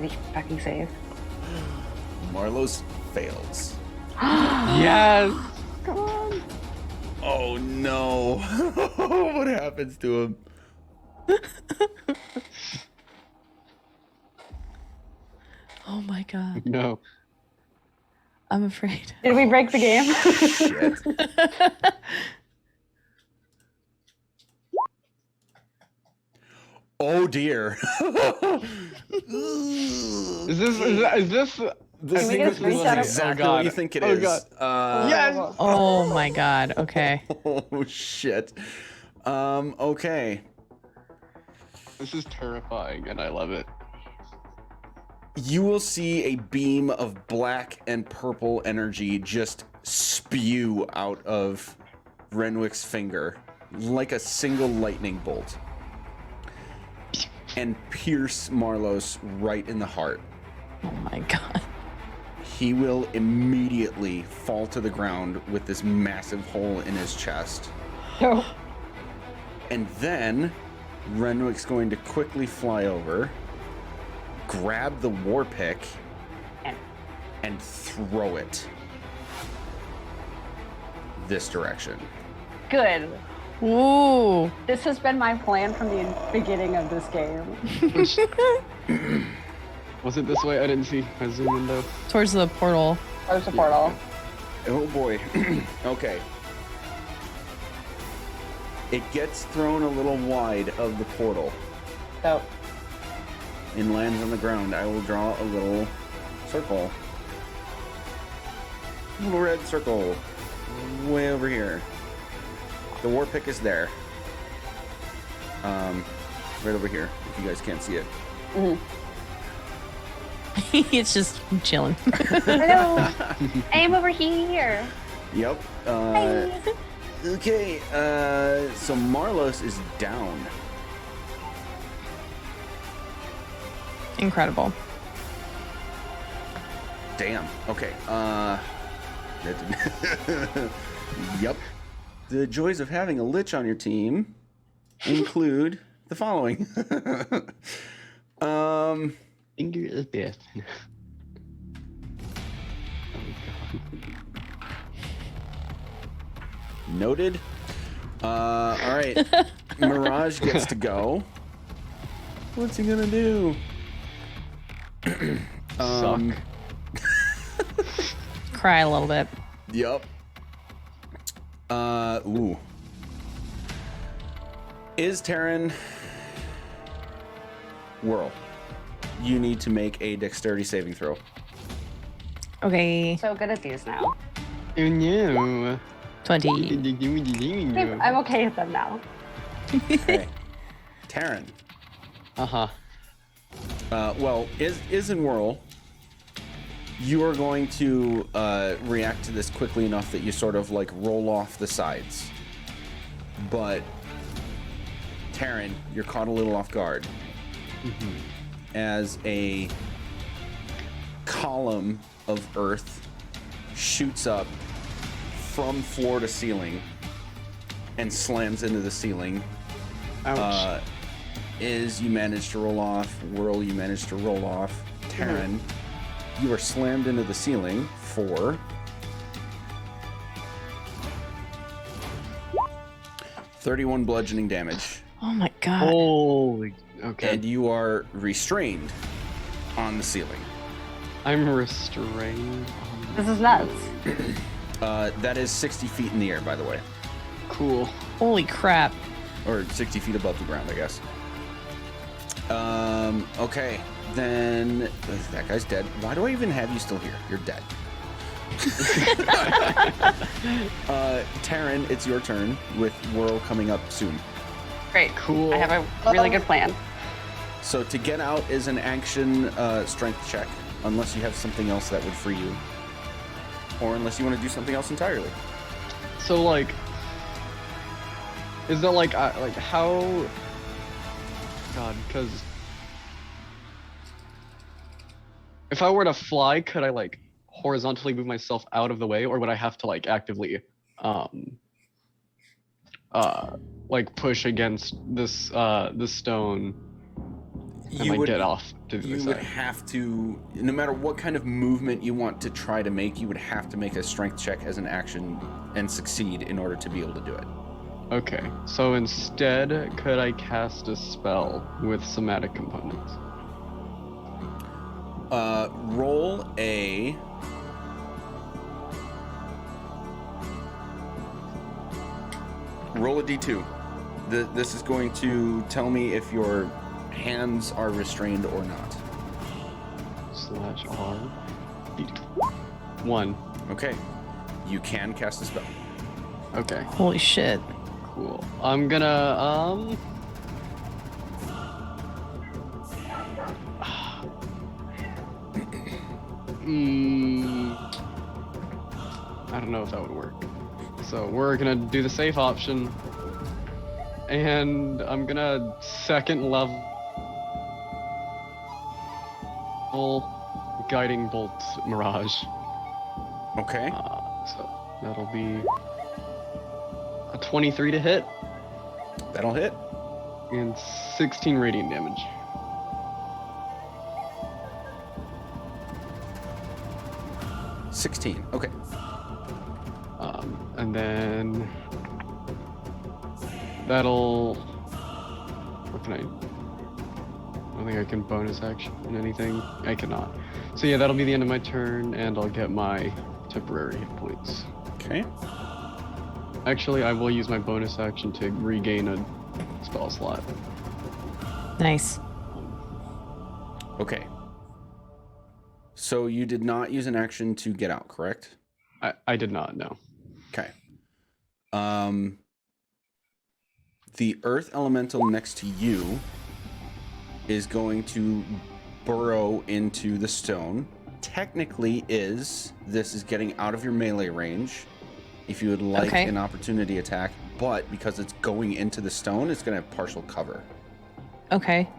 Did he fucking save? Marlos fails. Yes! Come on! Oh no. What happens to him? Oh my god. No. I'm afraid. Did we break the game? Shit. Oh dear. Is this This Can we thing get a is screenshot of- exactly Oh, what God. you think it Oh, is. God. Yes! Oh my god. Okay. Oh shit. Okay. This is terrifying and I love it. You will see a beam of black and purple energy just spew out of Renwick's finger like a single lightning bolt and pierce Marlos right in the heart. Oh my god. He will immediately fall to the ground with this massive hole in his chest. No. And then Renwick's going to quickly fly over, grab the war pick, and throw it this direction. Good. Ooh. This has been my plan from the beginning of this game. Was it this way? I didn't see. I zoomed in though. Towards the portal. Close the portal. Oh boy. Okay. It gets thrown a little wide of the portal So, and lands on the ground. I will draw a little circle. Little red circle. Way over here. The war pick is there. Right over here, if you guys can't see it. It's just chilling. hello. I'm over here. Yep. Okay, so Marlos is down. Incredible. Damn. Okay. Yep. The joys of having a lich on your team include the following. Finger of death. Oh god. Noted. All right. Mirage gets to go. What's he gonna do? Suck. Cry a little bit. Yep. Ooh. Is Terran Whirl? You need to make a dexterity saving throw. Okay. So good at these now. Oh no. 20. I'm okay with them now. Okay. Terran. Uh-huh. Well, is in Whirl. You are going to react to this quickly enough that you sort of like roll off the sides. But Terran, you're caught a little off guard. As a column of earth shoots up from floor to ceiling and slams into the ceiling. Ouch. You managed to roll off. Whirl, you managed to roll off. Terran, you are slammed into the ceiling for 31 bludgeoning damage. Oh my god. Holy. Okay. And you are restrained on the ceiling. I'm restrained. This is nuts. That is 60 feet in the air, by the way. Cool. Holy crap. Or 60 feet above the ground, I guess. Okay. Then that guy's dead. Why do I even have you still here? You're dead. Terran, it's your turn with Whirl coming up soon. Great. Cool. I have a really good plan. So to get out is an action strength check, unless you have something else that would free you. Or unless you want to do something else entirely. So like, is that like how? God, because if I were to fly, could I like horizontally move myself out of the way, or would I have to like actively, like push against this stone and like get off to the You side? would have to, no matter what kind of movement you want to try to make, you would have to make a strength check as an action and succeed in order to be able to do it. Okay, so instead, could I cast a spell with somatic components? Roll a d2. This is going to tell me if your hands are restrained or not. /R. 1. Okay. You can cast a spell. Okay, Holy shit. cool. I'm gonna, I don't know if that would work. So we're gonna do the safe option. And I'm gonna second level guiding bolt Mirage. Okay. So that'll be a 23 to hit That'll hit. and 16 radiant damage. $16. Okay. And then that'll. What can I? I don't think I can bonus action anything. I cannot. So yeah, that'll be the end of my turn, and I'll get my temporary hit points. Okay. Actually, I will use my bonus action to regain a spell slot. Nice. Okay. So you did not use an action to get out, correct? I did not know. Okay. The earth elemental next to you is going to burrow into the stone. Technically this is getting out of your melee range if you would like Okay. an opportunity attack, but because it's going into the stone, it's going to have partial cover. Okay.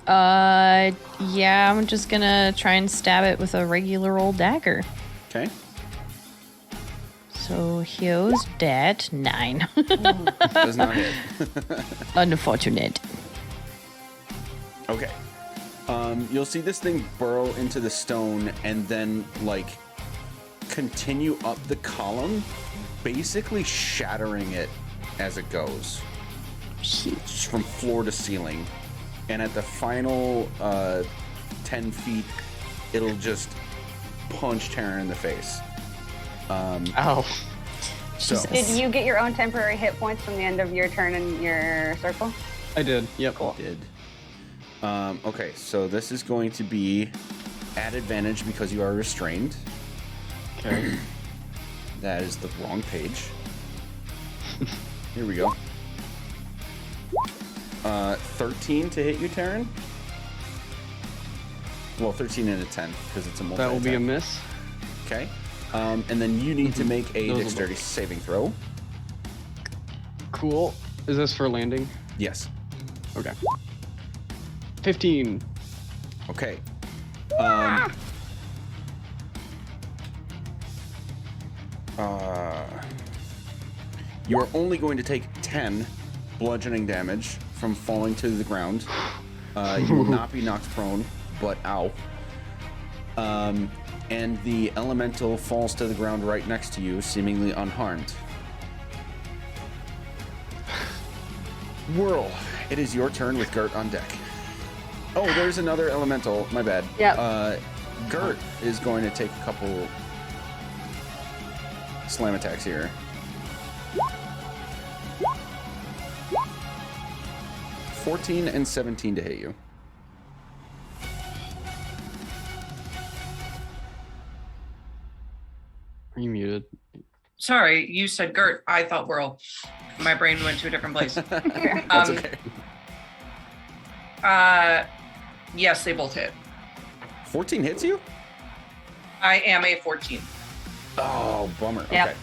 Yeah, I'm just gonna try and stab it with a regular old dagger. Okay. So here's that 9. Does not hit. Unfortunate. Okay. You'll see this thing burrow into the stone and then, like, continue up the column, basically shattering it as it goes. It's from floor to ceiling. And at the final 10 feet, it'll just punch Terran in the face. Ow. So, Did you get your own temporary hit points from the end of your turn in your circle? I did. Yep. did. Okay, so this is going to be at advantage because you are restrained. Okay. That is the wrong page. Here we go. 13 to hit you, Terran. Well, 13 and a 10 because it's a multi. That will be a miss. Okay. And then you need to make a Those will dexterity saving throw. Cool. Is this for landing? Yes. Okay. 15. Okay. You are only going to take 10 bludgeoning damage from falling to the ground. You will not be knocked prone, but ow. And the elemental falls to the ground right next to you, seemingly unharmed. Whirl, it is your turn with Gert on deck. Oh, there's another elemental. My bad. Yep. Gert is going to take a couple slam attacks here. (14) and 17 to hit you. Are you muted? Sorry, you said Gert. I thought Whirl. My brain went to a different place. That's okay. Yes, they both hit. 14 hits you? I am a 14. Oh, bummer. Yep. Okay.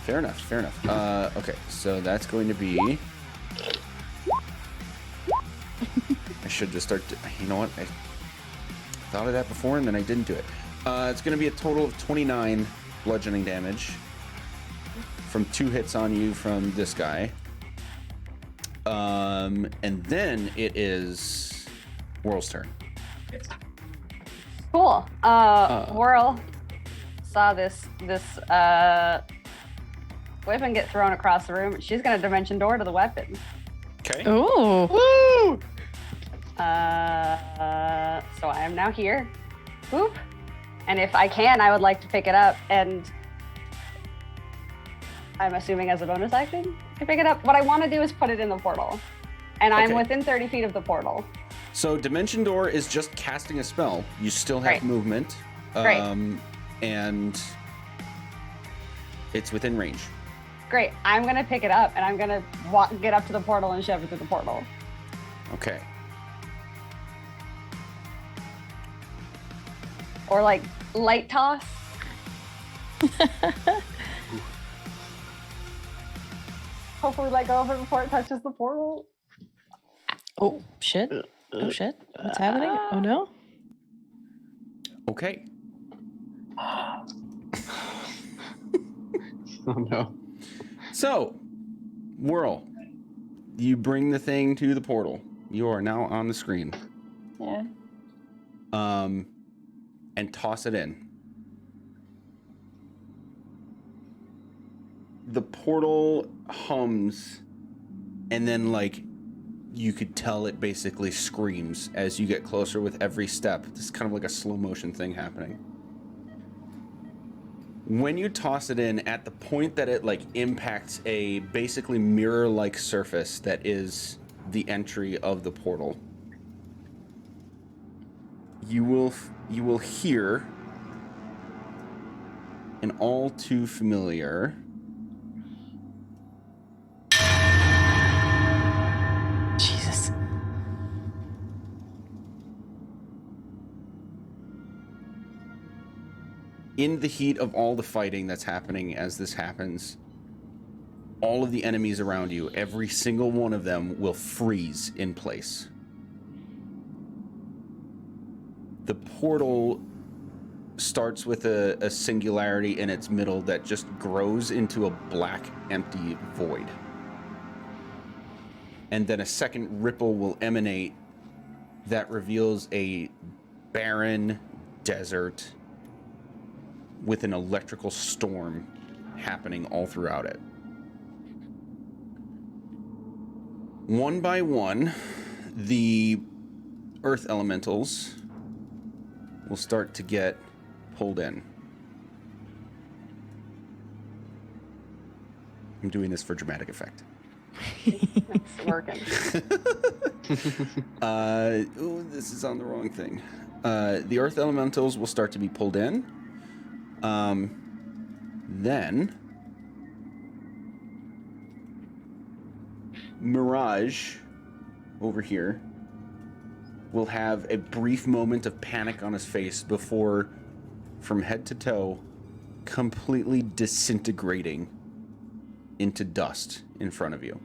Fair enough. Fair enough. Okay, so that's going to be. I should just start. You know what? I thought of that before and then I didn't do it. It's going to be a total of 29 bludgeoning damage from 2 hits on you from this guy. And then it is Whirl's turn. Cool. Whirl saw this weapon get thrown across the room. She's gonna dimension door to the weapon. Okay. Ooh. Woo! So I am now here. Boop. And if I can, I would like to pick it up, and I'm assuming as a bonus action to pick it up. What I want to do is put it in the portal, and I'm Okay. within 30 feet of the portal. So Dimension Door is just casting a spell. You still have Right. movement. Right. And it's within range. Great. I'm gonna pick it up, and I'm gonna get up to the portal and shove it through the portal. Okay. Or like light toss. Hopefully let go of it before it touches the portal. Oh, shit. Oh, shit. What's happening? Oh, no. Okay. Oh no. So, Whirl, you bring the thing to the portal. You are now on the screen. Yeah. And toss it in. The portal hums, and then, like, you could tell it basically screams as you get closer with every step. This is kind of like a slow motion thing happening. When you toss it in, at the point that it like impacts a basically mirror-like surface that is the entry of the portal, you will hear an all too familiar Jesus. in the heat of all the fighting that's happening as this happens. All of the enemies around you, every single one of them will freeze in place. The portal starts with a singularity in its middle that just grows into a black, empty void. And then a second ripple will emanate that reveals a barren desert with an electrical storm happening all throughout it. One by one, the earth elementals will start to get pulled in. I'm doing this for dramatic effect. It's working. Ooh, this is on the wrong thing. The earth elementals will start to be pulled in. Then Mirage over here will have a brief moment of panic on his face before, from head to toe, completely disintegrating into dust in front of you.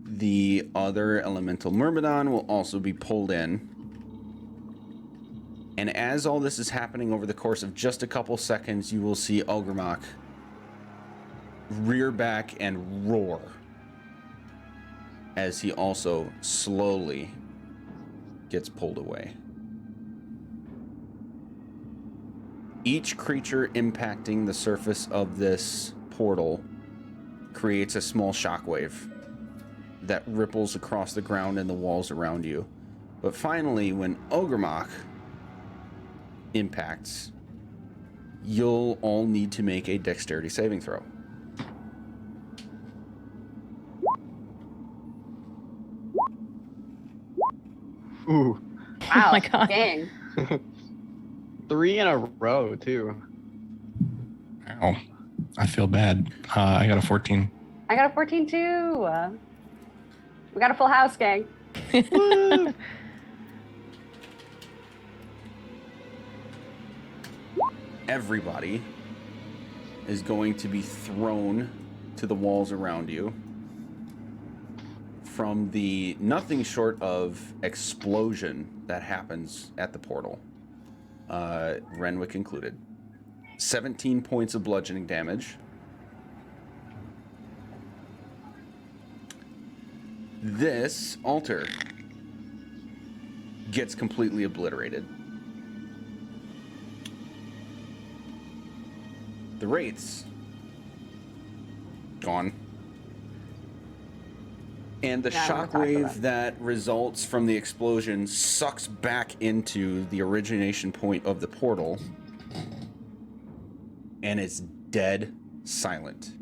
The other elemental Myrmidon will also be pulled in. And as all this is happening over the course of just a couple seconds, you will see Ogremok rear back and roar as he also slowly gets pulled away. Each creature impacting the surface of this portal creates a small shockwave that ripples across the ground and the walls around you. But finally, when Ogremok impacts, you'll all need to make a dexterity saving throw. Ooh, Wow. Oh my God. Dang. 3 in a row too. Ow. I feel bad. I got a 14. I got a 14 too. We got a full house, gang. Everybody is going to be thrown to the walls around you from the nothing short of explosion that happens at the portal, Renwick included. 17 points of bludgeoning damage. This altar gets completely obliterated. The wraiths gone. And the Yeah, I wanna talk about shockwave that. that results from the explosion sucks back into the origination point of the portal. And it's dead silent.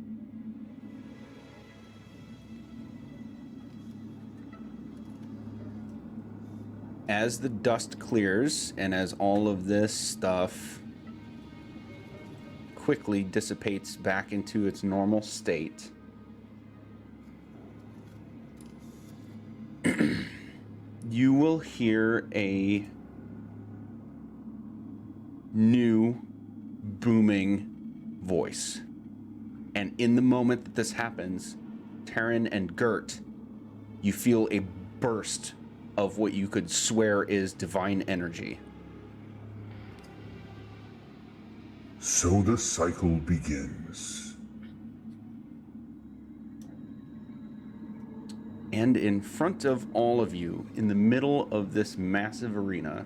As the dust clears and as all of this stuff quickly dissipates back into its normal state, you will hear a new booming voice. And in the moment that this happens, Taryn and Gert, you feel a burst of what you could swear is divine energy. So the cycle begins. And in front of all of you, in the middle of this massive arena,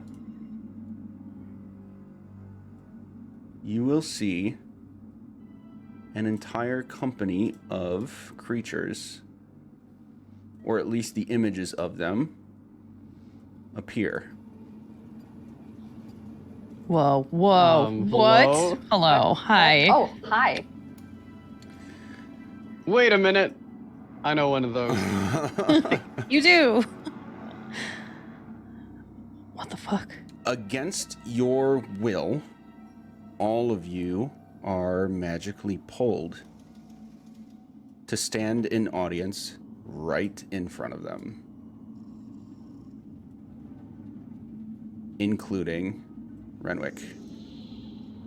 you will see an entire company of creatures, or at least the images of them, appear. Whoa. What? Hello? Hello. Hi. Oh, hi. Wait a minute. I know one of those. You do. What the fuck? Against your will, all of you are magically pulled to stand in audience right in front of them, including Renwick.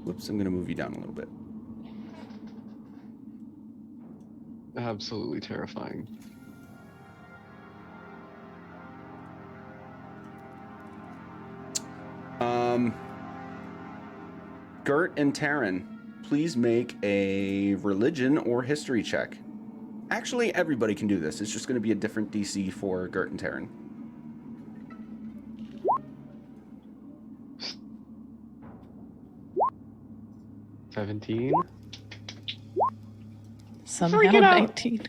Whoops, I'm going to move you down a little bit. Absolutely terrifying. Gert and Taryn, please make a religion or history check. Actually, everybody can do this. It's just going to be a different DC for Gert and Taryn. $17. Somehow Freaking out. 19.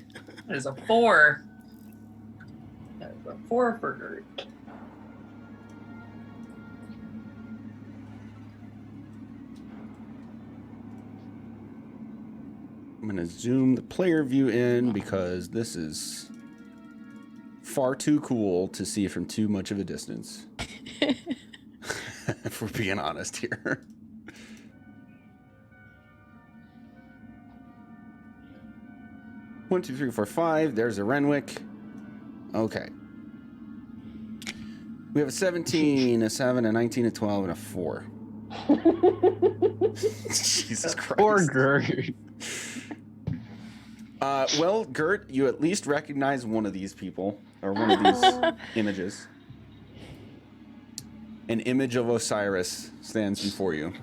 That is a 4. That is a 4 for Gert. I'm going to zoom the player view in because this is far too cool to see from too much of a distance. If we're being honest here. One, two, three, four, five. There's a Renwick. Okay. We have a 17, a 7, a 19, a 12, and a 4. Jesus Christ. Poor Gert. Well, Gert, you at least recognize one of these people, or one of these images. An image of Osiris stands before you.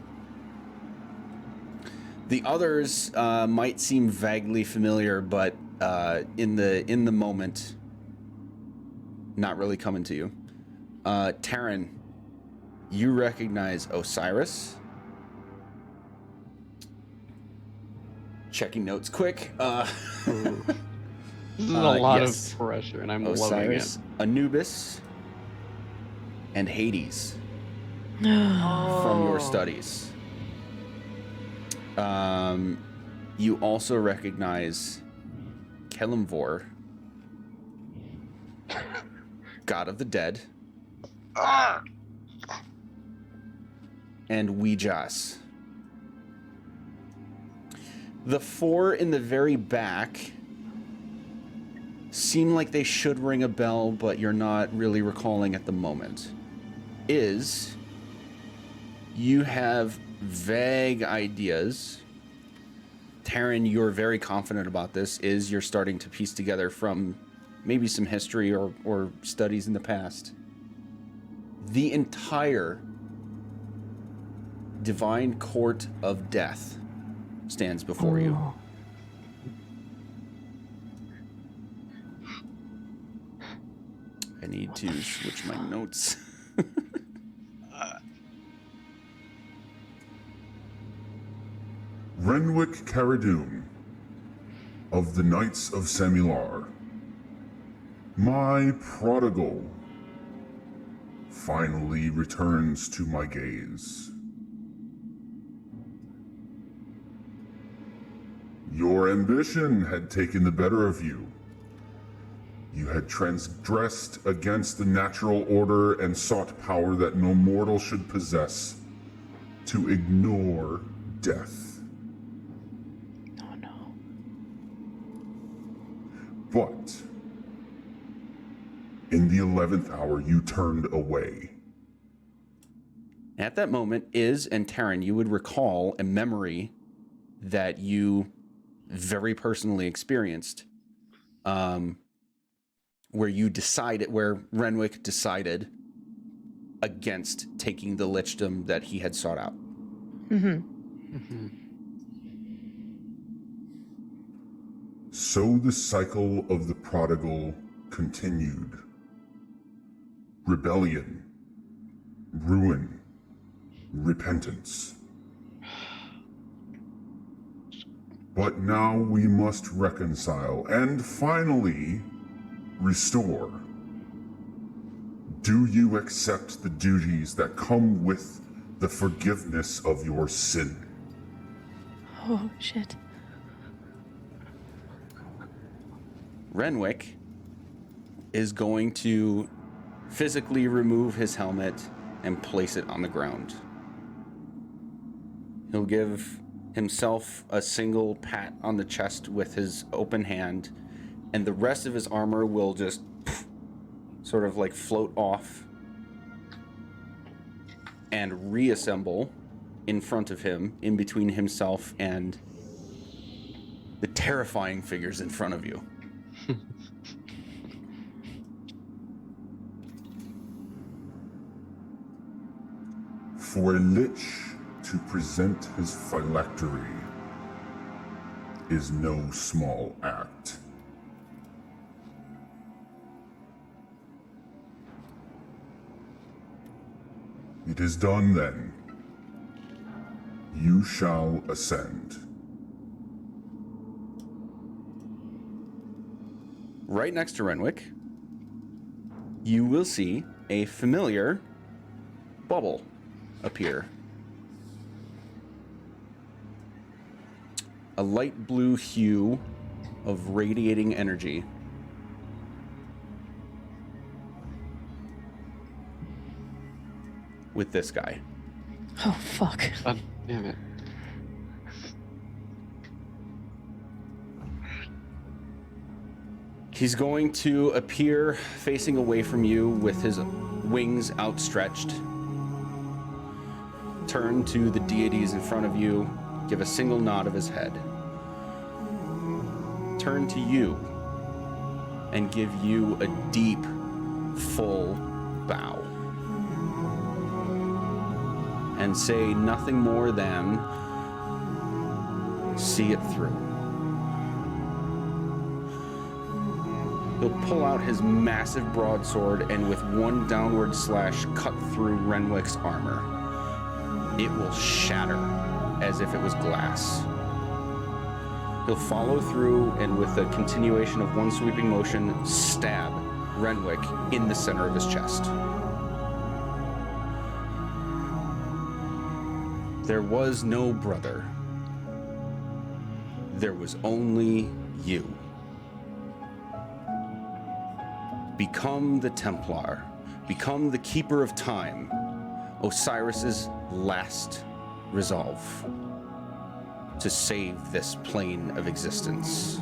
The others might seem vaguely familiar, but in the moment, not really coming to you. Taryn, you recognize Osiris. Checking notes quick. This is a lot yes. of pressure, and I'm Osiris, loving Anubis, and Hades from your studies. You also recognize Kelimvor, god of the dead, and Ouijas. The 4 in the very back seem like they should ring a bell, but you're not really recalling at the moment. You have vague ideas. Taryn, you're very confident about this, you're starting to piece together from maybe some history or studies in the past. The entire Divine Court of Death stands before you. I need to switch my notes. Renwick Caradun of the Knights of Samilar, my prodigal, finally returns to my gaze. Your ambition had taken the better of you. You had transgressed against the natural order and sought power that no mortal should possess, to ignore death. Oh no. But in the 11th hour, you turned away. At that moment, and Taryn, you would recall a memory that you very personally experienced, where Renwick decided against taking the lichdom that he had sought out. So the cycle of the prodigal continued. Rebellion, ruin, repentance. But now we must reconcile and finally restore. Do you accept the duties that come with the forgiveness of your sin. Oh, shit. Renwick is going to physically remove his helmet and place it on the ground. He'll give himself a single pat on the chest with his open hand, and the rest of his armor will just sort of like float off and reassemble in front of him, in between himself and the terrifying figures in front of you. For a lich to present his phylactery is no small act. It is done then. You shall ascend. Right next to Renwick, you will see a familiar bubble appear. A light blue hue of radiating energy. With this guy. Oh, fuck. God damn it. He's going to appear facing away from you with his wings outstretched. Turn to the deities in front of you, give a single nod of his head. Turn to you and give you a deep, full bow. And say nothing more than, see it through. He'll pull out his massive broadsword and with one downward slash cut through Renwick's armor. It will shatter as if it was glass. He'll follow through and with a continuation of one sweeping motion, stab Renwick in the center of his chest. There was no brother. There was only you. Become the Templar. Become the Keeper of Time. Osiris's last resolve to save this plane of existence.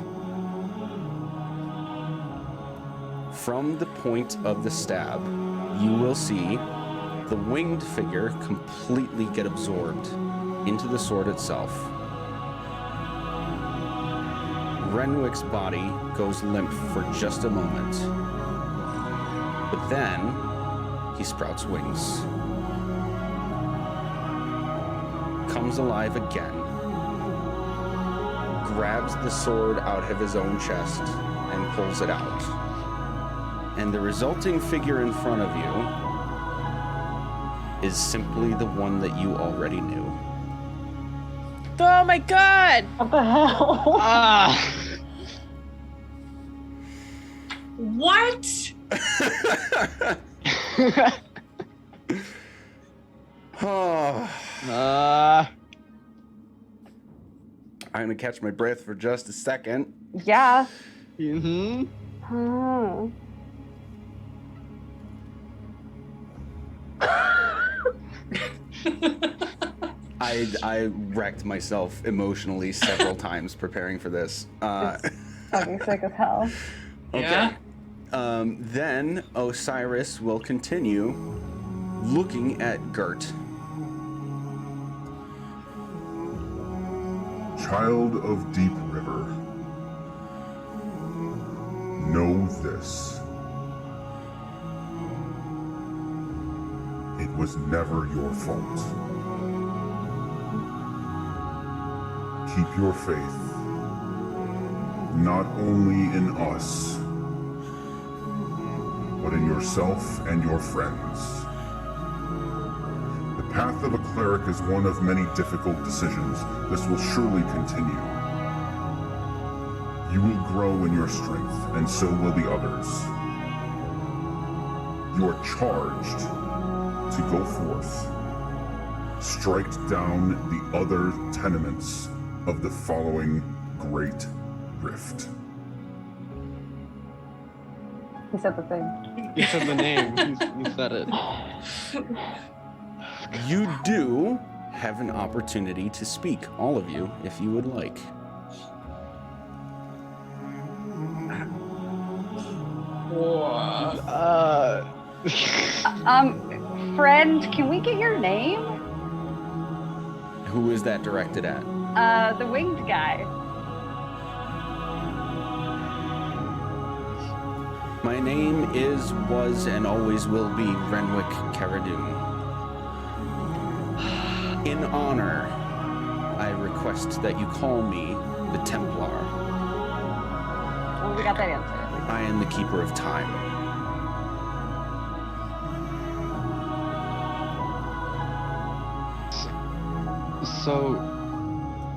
From the point of the stab, you will see the winged figure completely get absorbed into the sword itself. Renwick's body goes limp for just a moment. But then, he sprouts wings. Comes alive again. Grabs the sword out of his own chest and pulls it out. And the resulting figure in front of you is simply the one that you already knew. Oh my god! What the hell? Ah! What? Oh, I'm gonna catch my breath for just a second. Yeah. Mm-hmm. Huh. I wrecked myself emotionally several times preparing for this. Fucking sick as hell. Okay. Yeah. Then Osiris will continue looking at Gert. Child of Deep River, know this. It was never your fault. Keep your faith, not only in us, but in yourself and your friends. The path of a cleric is one of many difficult decisions. This will surely continue. You will grow in your strength, and so will the others. You are charged to go forth strike down the other tenements of the following great rift. He said the thing. He said the name. He said it. You do have an opportunity to speak, all of you, if you would like. Friend, can we get your name? Who is that directed at? The winged guy. My name is, was, and always will be Renwick Caradun. In honor, I request that you call me the Templar. Well, we got that answer. I am the Keeper of Time. So,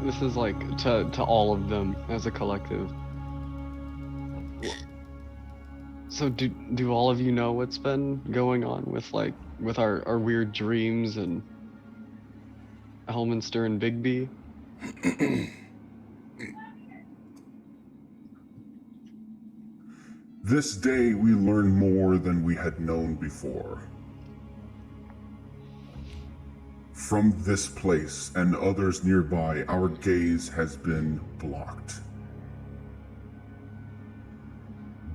this is like to all of them as a collective. So do all of you know what's been going on with our weird dreams and Elminster and Bigby? This day we learn more than we had known before. From this place and others nearby, our gaze has been blocked.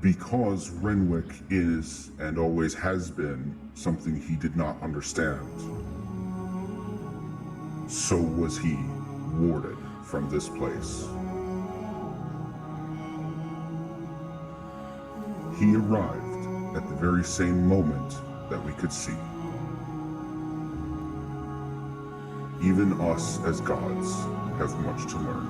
Because Renwick is, and always has been, something he did not understand. So was he warded from this place. He arrived at the very same moment that we could see. Even us as gods have much to learn.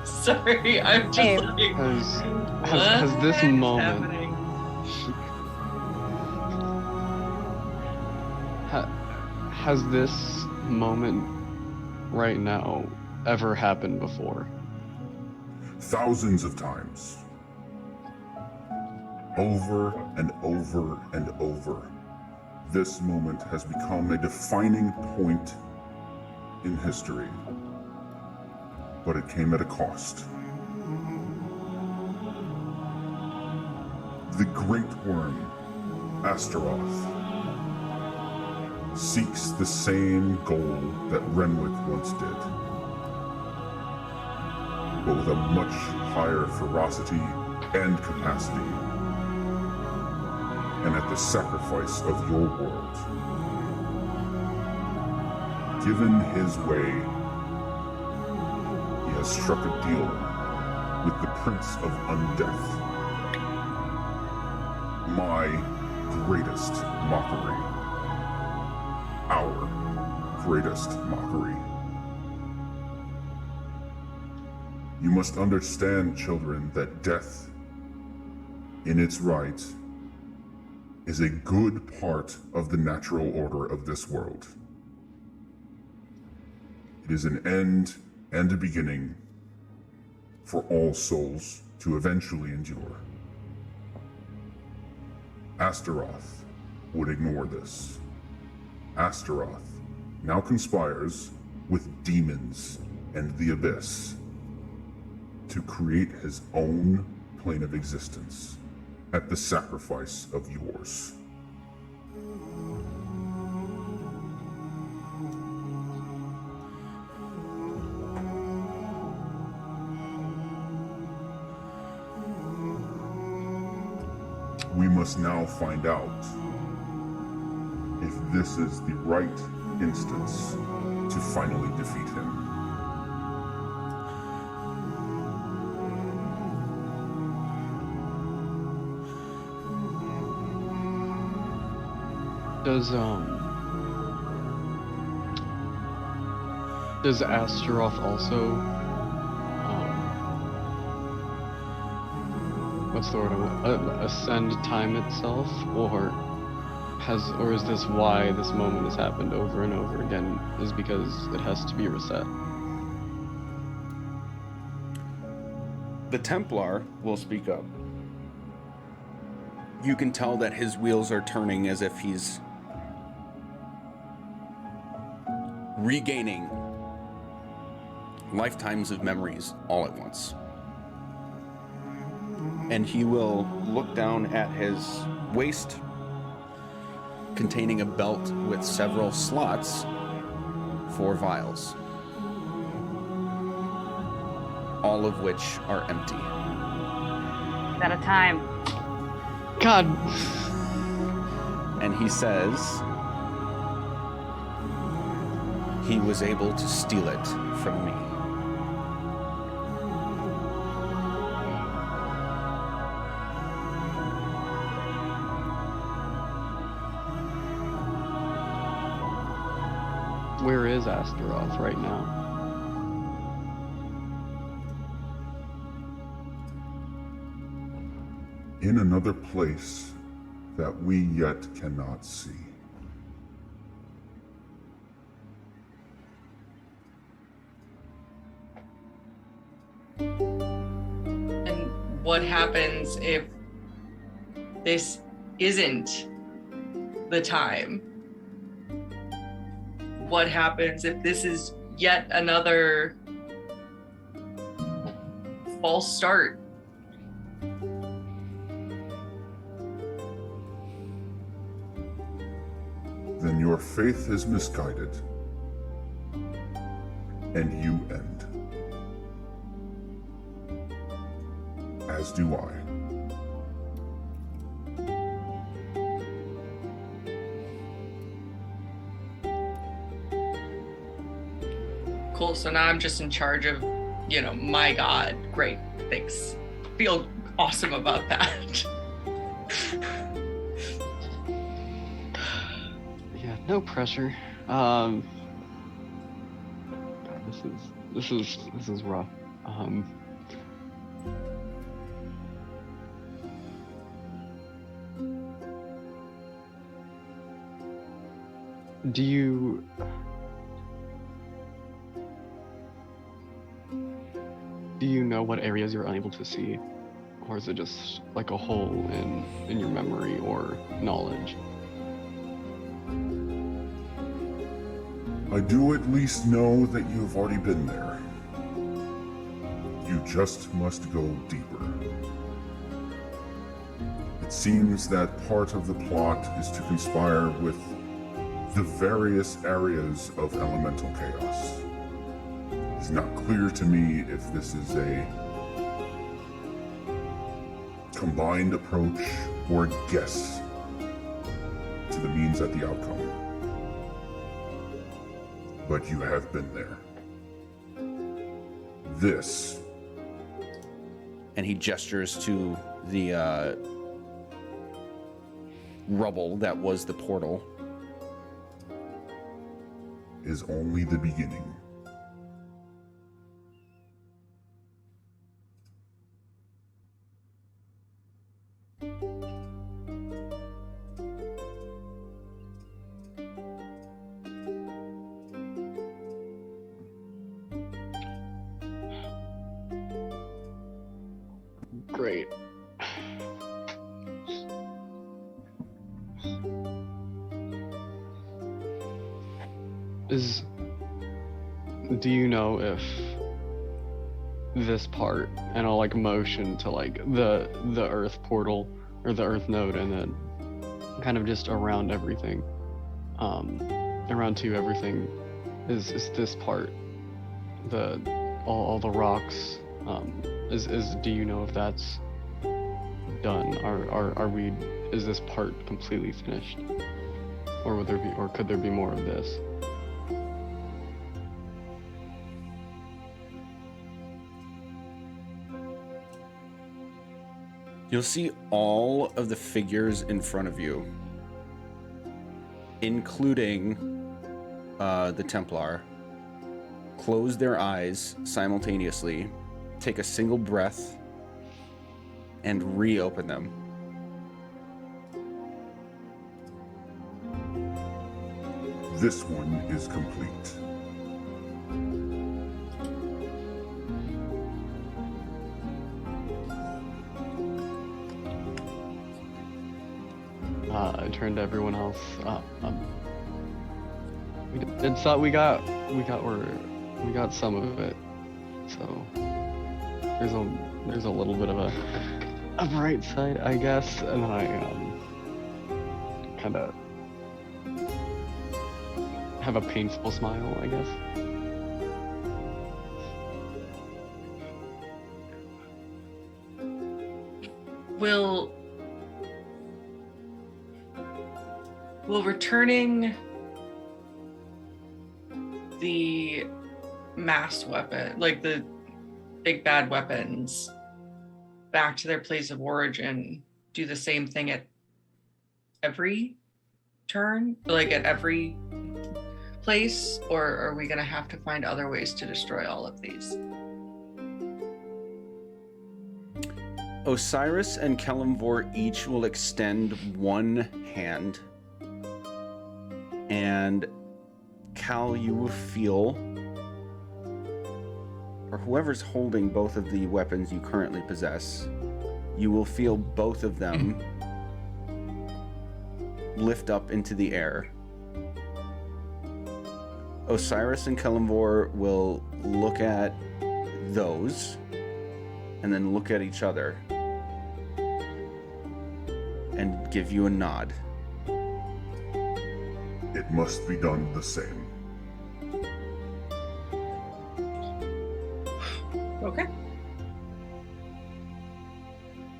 Sorry, I'm just Hey. like, Has this what is moment happening? has this moment right now ever happened before? Thousands of times. Over and over and over. This moment has become a defining point in history. But it came at a cost. The great worm, Astaroth, seeks the same goal that Renwick once did, but with a much higher ferocity and capacity, and at the sacrifice of your world. Given his way, he has struck a deal with the Prince of Undeath, my greatest mockery. Our greatest mockery. You must understand, children, that death, in its right, is a good part of the natural order of this world. It is an end and a beginning for all souls to eventually endure. Astaroth would ignore this. Astaroth now conspires with demons and the Abyss to create his own plane of existence at the sacrifice of yours. We must now find out if this is the right instance to finally defeat him. Does Astaroth also what's the word I want? Ascend time itself, or is this why this moment has happened over and over again, is because it has to be reset? The Templar will speak up. You can tell that his wheels are turning as if he's regaining lifetimes of memories all at once. And he will look down at his waist, containing a belt with several slots for vials, all of which are empty. At a time. God. And he says he was able to steal it from me. Where is Astaroth right now? In another place that we yet cannot see. And what happens if this isn't the time? What happens if this is yet another false start? Then your faith is misguided, and you end. As do I. Cool, so now I'm just in charge of, my God. Great, thanks. Feel awesome about that. Yeah, no pressure. This is rough. Do you know what areas you're unable to see? Or is it just like a hole in your memory or knowledge? I do at least know that you have already been there. You just must go deeper. It seems that part of the plot is to conspire with the various areas of elemental chaos. It's not clear to me if this is a combined approach or a guess to the means at the outcome. But you have been there. This. And he gestures to the rubble that was the portal. Is only the beginning. Great. Do you know if this part, and I'll like motion to like the Earth portal or the Earth node, and then kind of just around everything, around to everything, is this part, all the rocks, do you know if that's done? Is this part completely finished, or could there be more of this? You'll see all of the figures in front of you, including the Templar, close their eyes simultaneously, take a single breath, and reopen them. This one is complete. I turned to everyone else. We got some of it. So there's a little bit of a bright side, I guess. And then I kind of have a painful smile, I guess. Will returning the mass weapon, like the big bad weapons, back to their place of origin do the same thing at every turn, like at every place, or are we going to have to find other ways to destroy all of these? Osiris and Kelemvor each will extend one hand. And Cal, you will feel, or whoever's holding both of the weapons you currently possess, you will feel both of them lift up into the air. Osiris and Kelemvor will look at those and then look at each other and give you a nod. It must be done the same. Okay.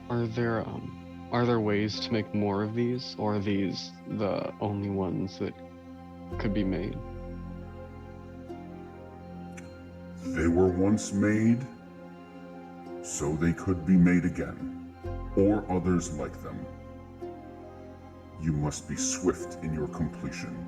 Are there ways to make more of these, or are these the only ones that could be made? They were once made, so they could be made again, or others like them. You must be swift in your completion.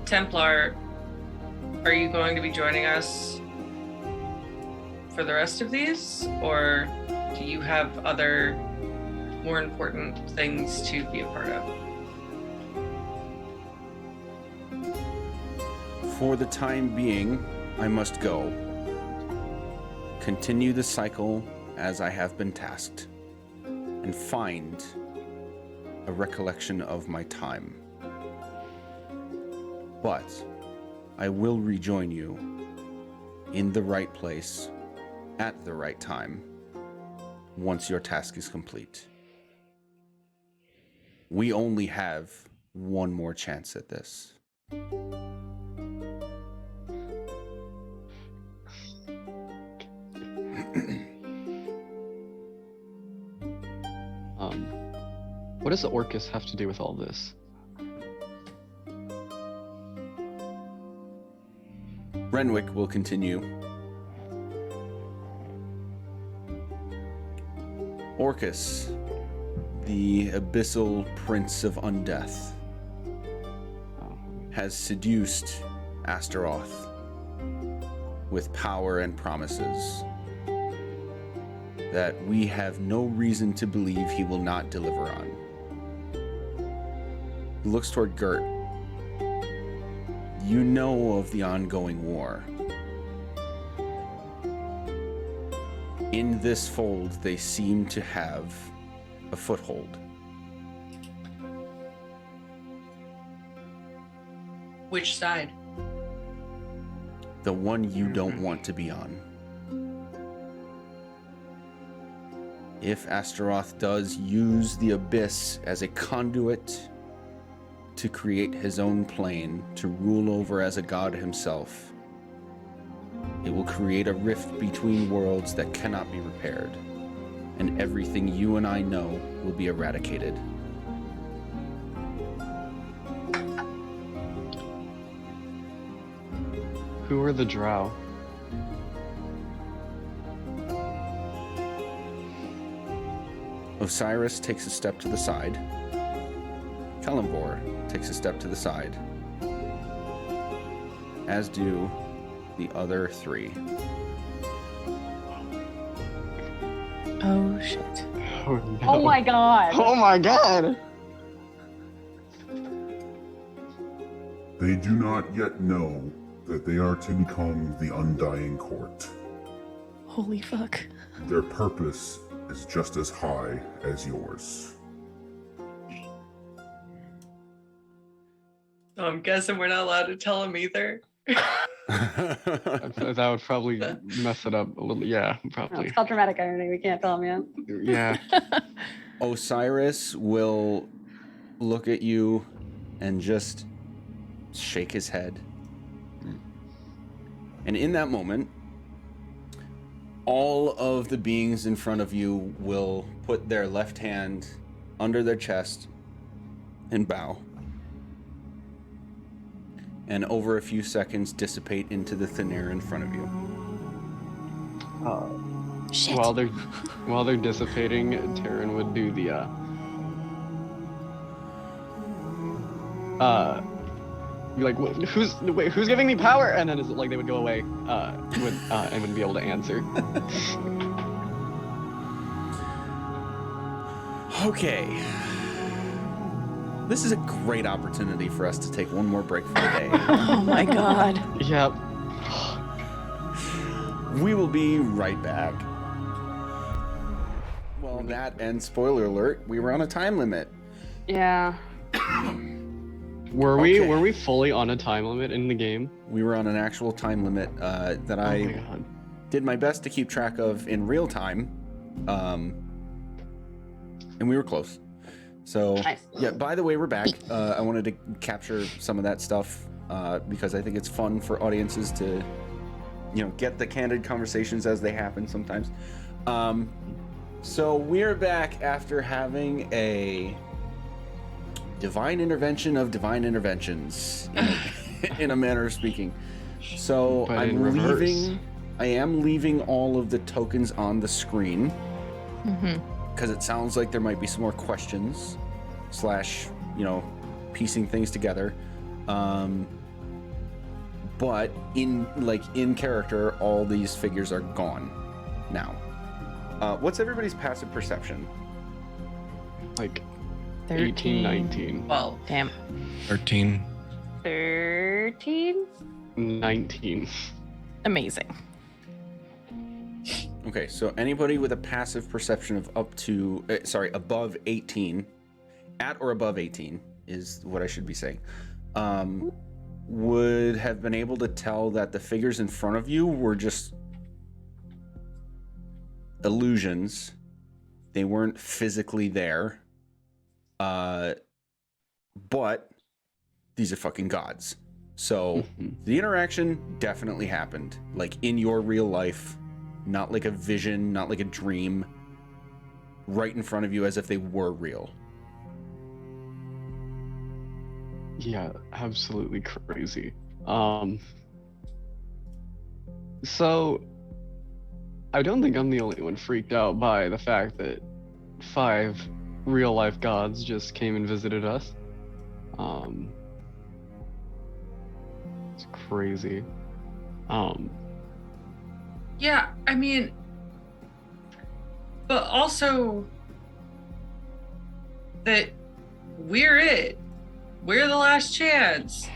Templar, are you going to be joining us for the rest of these, or do you have other more important things to be a part of? For the time being, I must go. Continue the cycle as I have been tasked, and find a recollection of my time. But I will rejoin you in the right place at the right time once your task is complete. We only have one more chance at this. What does the Orcus have to do with all this? Renwick will continue. Orcus, the abyssal prince of undeath, has seduced Astaroth with power and promises that we have no reason to believe he will not deliver on. He looks toward Gert. You know of the ongoing war. In this fold, they seem to have a foothold. Which side? The one you don't want to be on. If Astaroth does use the Abyss as a conduit to create his own plane to rule over as a god himself, it will create a rift between worlds that cannot be repaired, and everything you and I know will be eradicated. Who are the Drow? Osiris takes a step to the side, Kalimvor takes a step to the side, as do the other three. Oh shit. Oh, no. Oh my god. Oh my god! They do not yet know that they are to become the Undying Court. Holy fuck. Their purpose is just as high as yours. So I'm guessing we're not allowed to tell him either. That would probably mess it up a little. Yeah, No, probably. it's called dramatic irony. We can't tell him yet. Yeah. Osiris will look at you and just shake his head. And in that moment, all of the beings in front of you will put their left hand under their chest and bow. And over a few seconds dissipate into the thin air in front of you. Shit. While they're dissipating, Taryn would do the be like, who's giving me power? And then it's like they would go away, and wouldn't be able to answer. Okay. This is a great opportunity for us to take one more break for the day. Oh my god. Yep. We will be right back. Well, that and spoiler alert, we were on a time limit. Yeah. Were we Okay. fully on a time limit in the game? We were on an actual time limit that Oh my I god. did my best to keep track of in real time. And we were close. So, Nice. yeah, by the way, we're back. I wanted to capture some of that stuff because I think it's fun for audiences to, get the candid conversations as they happen sometimes. So we're back after having a divine intervention of divine interventions, in a manner of speaking. So But in reverse. I am leaving all of the tokens on the screen Mm-hmm. because it sounds like there might be some more questions / piecing things together. But in character, all these figures are gone now. What's everybody's passive perception? Like 13. 18, 19, Well, Damn. 13. 13? 19. Amazing. Okay, so anybody with a passive perception of above 18, at or above 18 is what I should be saying, would have been able to tell that the figures in front of you were just illusions. They weren't physically there. But these are fucking gods. So the interaction definitely happened, like in your real life, not like a vision, not like a dream, right in front of you as if they were real. Yeah, absolutely crazy. So I don't think I'm the only one freaked out by the fact that 5 real life gods just came and visited us. It's crazy. yeah, I mean, but also that we're it. We're the last chance.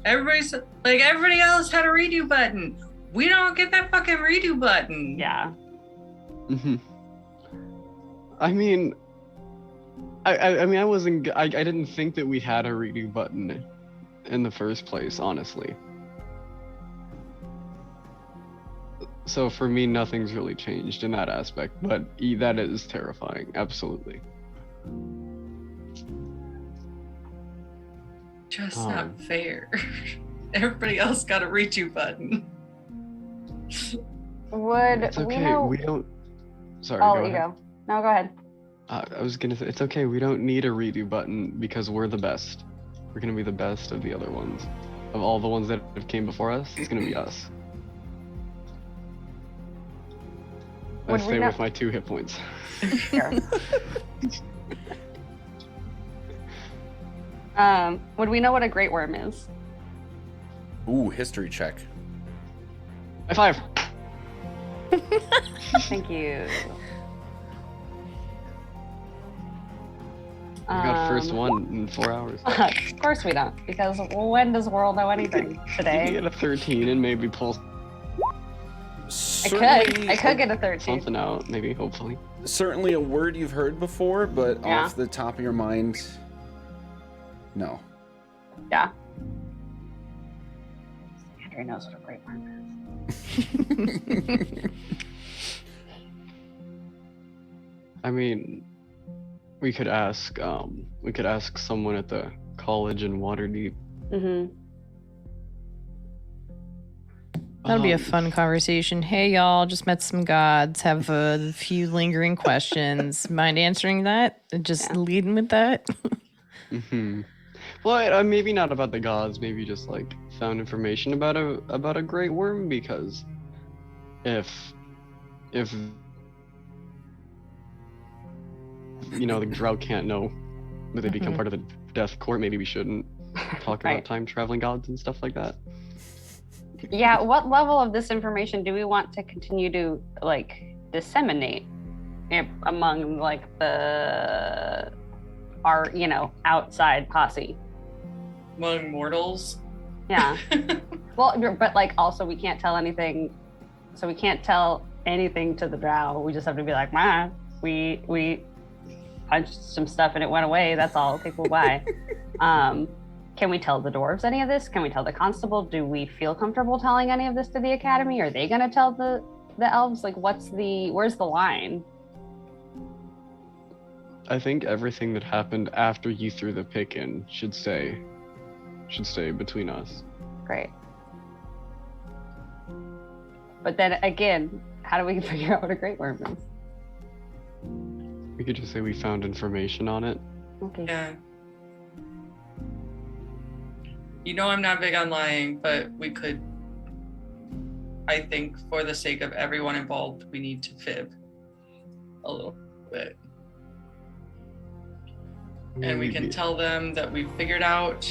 Everybody else had a redo button. We don't get that fucking redo button. Yeah. Mhm. I mean, I didn't think that we had a redo button in the first place, honestly. So for me, nothing's really changed in that aspect, but that is terrifying, absolutely. Just not fair. Everybody else got a redo button. Would It's we okay, know? we don't... Sorry, Oh, go you ahead. go. No, go ahead. I was gonna say, it's okay, we don't need a redo button because we're the best. We're gonna be the best of the other ones. Of all the ones that have came before us, it's gonna be us. I Would we stay not- with my 2 hit points. Sure. Would we know what a great worm is? Ooh, history check. High five. Thank you. We got first one in 4 hours. Of course we don't, because when does World know anything? You can Today? get a 13 and maybe pull I could get a 13. something out, maybe, hopefully. Certainly a word you've heard before, but Yeah. off the top of your mind, no. Yeah. Andrew knows what a great worm is. I mean, we could ask someone at the college in Waterdeep. Mm-hmm. That'll be a fun conversation. Hey, y'all, just met some gods. Have a few lingering questions. Mind answering that? Just leading with that? Mm-hmm. Well, maybe not about the gods. Maybe just like found information about a great worm, because if the drought can't know that they become part of the death court, maybe we shouldn't talk Right. about time traveling gods and stuff like that. Yeah, what level of this information do we want to continue to like disseminate among like our outside posse? Among mortals. Yeah. Well, but like also we can't tell anything, so we can't tell anything to the drow. We just have to be like, "Man, we punched some stuff and it went away. That's all. Okay, cool, bye." Can we tell the dwarves any of this? Can we tell the constable? Do we feel comfortable telling any of this to the academy? Are they gonna tell the elves? Like, where's the line? I think everything that happened after you threw the pick in should stay between us. Great. But then again, how do we figure out what a great worm is? We could just say we found information on it. Okay. Yeah. I'm not big on lying, but we could. I think for the sake of everyone involved, we need to fib a little bit. And we can Maybe. tell them that we've figured out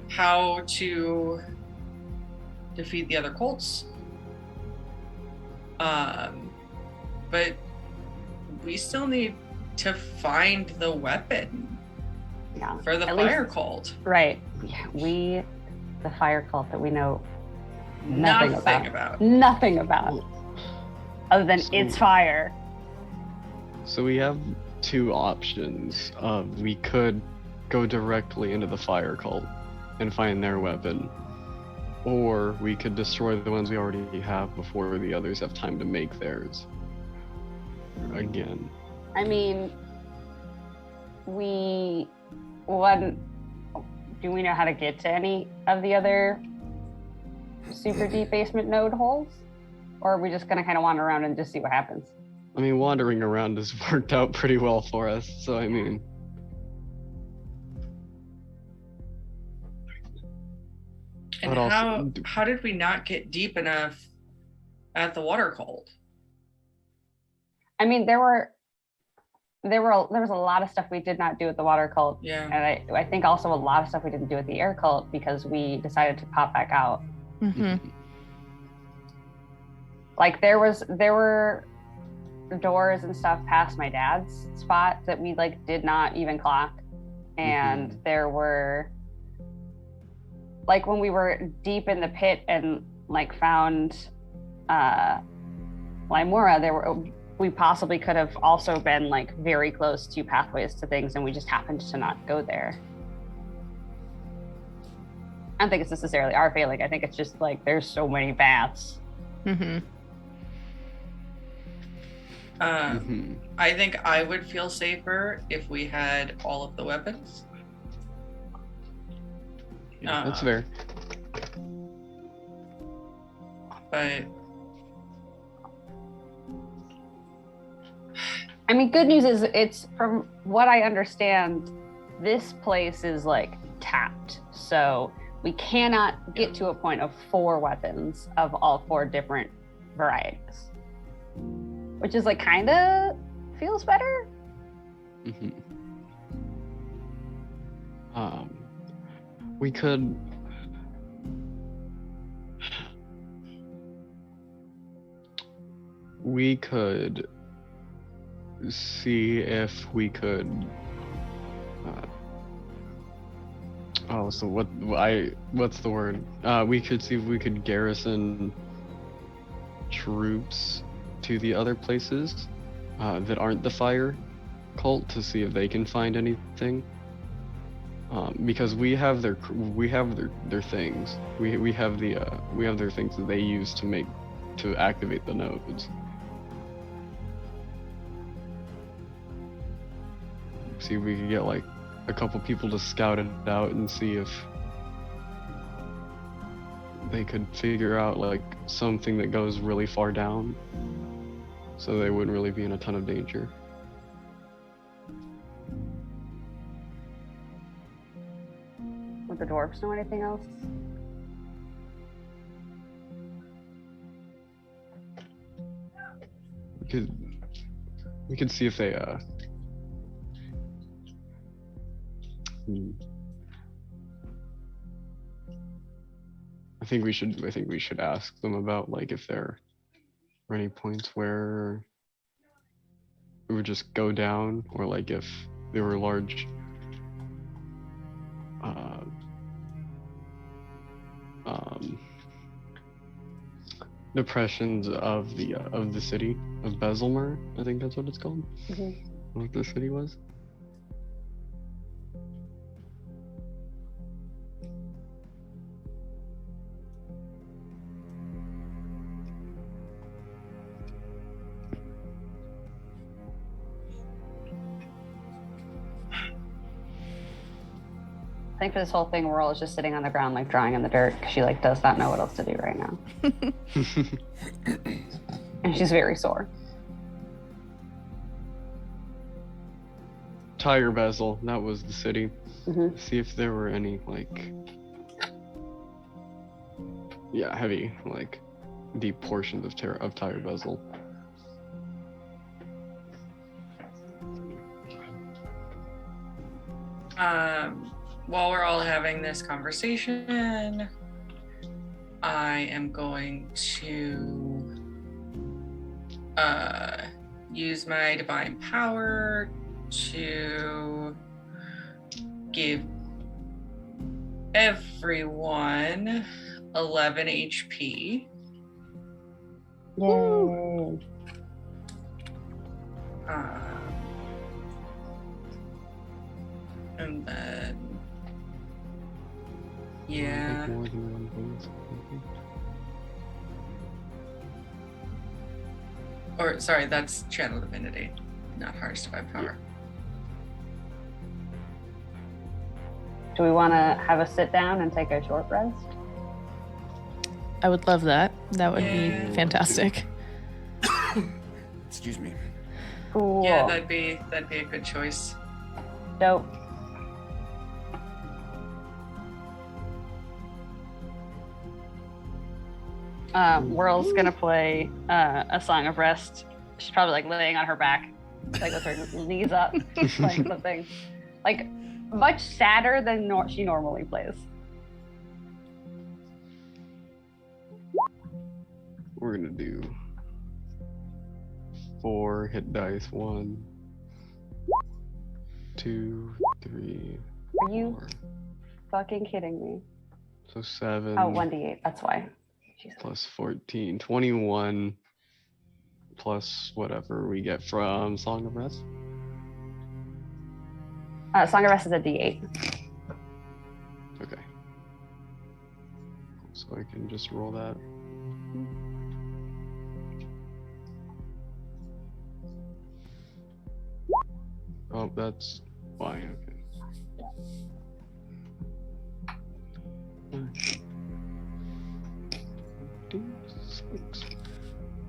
how to defeat the other cults. But we still need to find the weapon Yeah. for the At fire least- cult. Right. Yeah, the fire cult that we know nothing about. Nothing about. Other than it's fire. So we have two options. We could go directly into the fire cult and find their weapon, or we could destroy the ones we already have before the others have time to make theirs. Again. I mean, do we know how to get to any of the other super deep basement node holes? Or are we just gonna kind of wander around and just see what happens? I mean, wandering around has worked out pretty well for us, so I mean... And But also- how did we not get deep enough at the water cult? I mean, there was a lot of stuff we did not do at the water cult. Yeah. And I think also a lot of stuff we didn't do at the air cult because we decided to pop back out. Mm-hmm. Like there were doors and stuff past my dad's spot that we like did not even clock. And there were like when we were deep in the pit and like found Limora, we possibly could have also been like very close to pathways to things and we just happened to not go there. I don't think it's necessarily our failing. I think it's just like there's so many paths. Mm-hmm. I think I would feel safer if we had all of the weapons. Yeah, that's fair. But I mean, good news is it's from what I understand, this place is like tapped. So we cannot get to a point of 4 weapons of all 4 different varieties. Which is like kind of feels better. We could. We could see if we could. So what's the word? We could see if we could garrison troops to the other places that aren't the fire cult to see if they can find anything. Because we have their things. We have their things that they use to activate the nodes. See if we could get like a couple people to scout it out and see if they could figure out like something that goes really far down, so they wouldn't really be in a ton of danger. Would the dwarves know anything else? We could see if they I think we should ask them about like if there are any points where it would just go down, or like if there were large depressions of the city of Bezelmer. I think that's what it's called. Mm-hmm. What the city was. I think for this whole thing, Whirl is just sitting on the ground, like drawing in the dirt, because she like does not know what else to do right now, and she's very sore. Tire Bezel, that was the city. Mm-hmm. See if there were any like, heavy like deep portions of Tire Bezel. While we're all having this conversation, I am going to use my divine power to give everyone 11 HP. Yay! And then, Take more than one bonus. or sorry, that's Channel Divinity, not Heart's Divine Power. Do we want to have a sit down and take a short rest? I would love that. That would Yeah. be fantastic. Excuse me. Cool. Yeah, that'd be a good choice. Dope. Whirl's gonna play a song of rest. She's probably like laying on her back, like with her knees up, like something like much sadder than she normally plays. We're gonna do 4 hit dice. 1, 2, 3, Are you 4. fucking kidding me? So 7. Oh, 1d8. That's why. Jesus. Plus 14, 21, plus whatever we get from Song of Rest. Song of Rest is a d8. Okay. So I can just roll that. Oh, that's fine. Okay.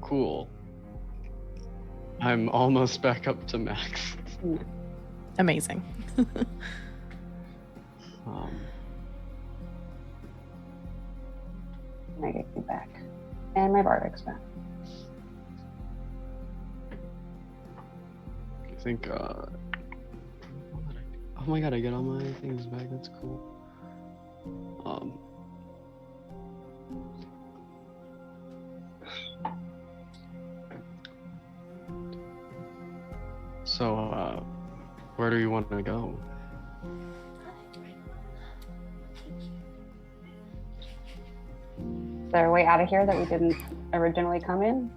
Cool. I'm almost back up to max. Amazing. And I get you back. And my Bardic's back. I think Oh my god, I get all my things back. That's cool. So, where do you want to go? Is there a way out of here that we didn't originally come in?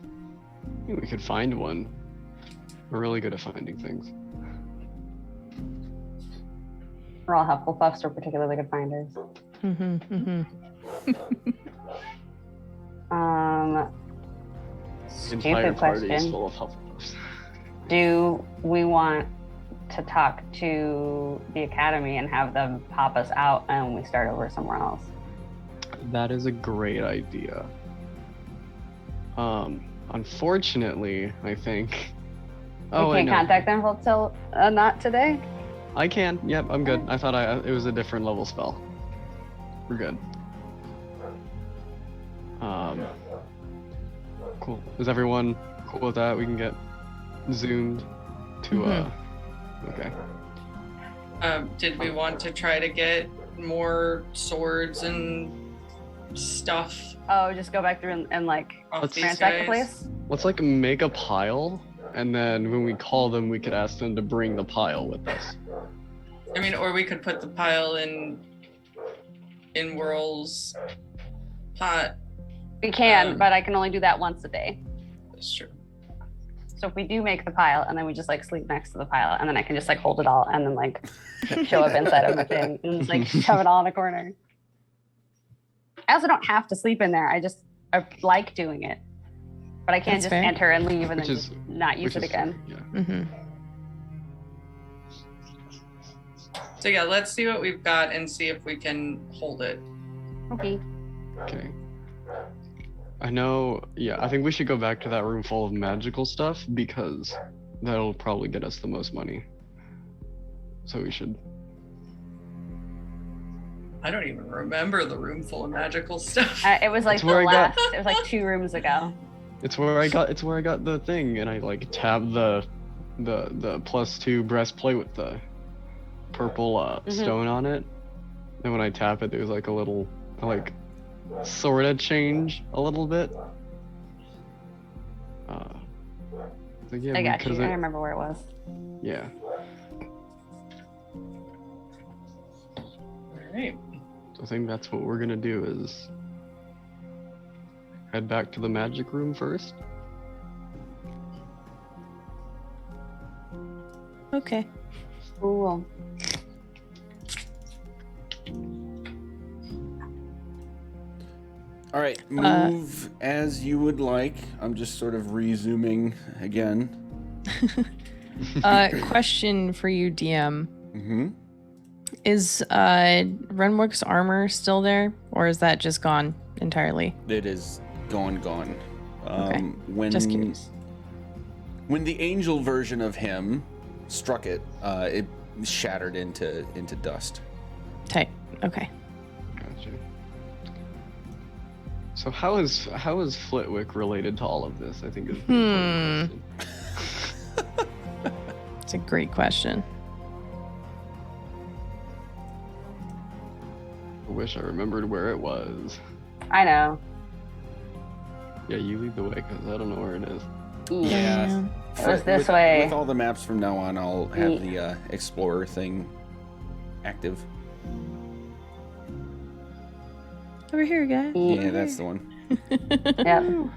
I think we could find one. We're really good at finding things. We're all Hufflepuffs. We're particularly good finders. Entire Stupid party is question. full of Hufflepuffs. Do we want to talk to the academy and have them pop us out and we start over somewhere else? That is a great idea. Unfortunately, I think. Oh, we I can't know. contact them till not today. I can. Yep, I'm good. I thought it was a different level spell. We're good. Cool. Is everyone cool with that? We can get zoomed to okay. Did we want to try to get more swords and stuff Oh, just go back through and like off Let's- these ransack the guys? place. Let's like make a pile, and then when we call them, we could ask them to bring the pile with us. I mean, or we could put the pile in Whirl's pot. We can, Um, but I can only do that once a day. That's true. So if we do make the pile and then we just like sleep next to the pile and then I can just like hold it all and then like show up inside of my thing and just like shove it all in a corner. I also don't have to sleep in there. I like doing it. But I can't That's just fair. enter and leave and Which then is- just not use it again. Yeah. So yeah, let's see what we've got and see if we can hold it. Okay. Okay. I know. Yeah, I think we should go back to that room full of magical stuff because that'll probably get us the most money. So we should. I don't even remember the room full of magical stuff. It was like That's where the I got- last. It was like 2 rooms ago. It's where I got the thing, and I like tabbed the +2 breastplate with the purple stone on it. And when I tap it, there's like a little like sort of change a little bit. So yeah, I got you. because I remember where it was. yeah. Alright. So I think that's what we're gonna do is head back to the magic room first. Okay. Cool. All right, move as you would like. I'm just sort of resuming again. Question for you, DM. Mm-hmm. Is Renwick's armor still there, or is that just gone entirely? It is gone. Okay, When just curious. when the angel version of him struck it, it shattered into dust. Tight. Okay. Gotcha. So how is Flitwick related to all of this? I think is the important question. It's a great question. I wish I remembered where it was. I know. Yeah, you lead the way because I don't know where it is. Yeah. It was this way. With all the maps from now on, I'll have the explorer thing active. Over here, guys. Yeah, that's the one. Yep.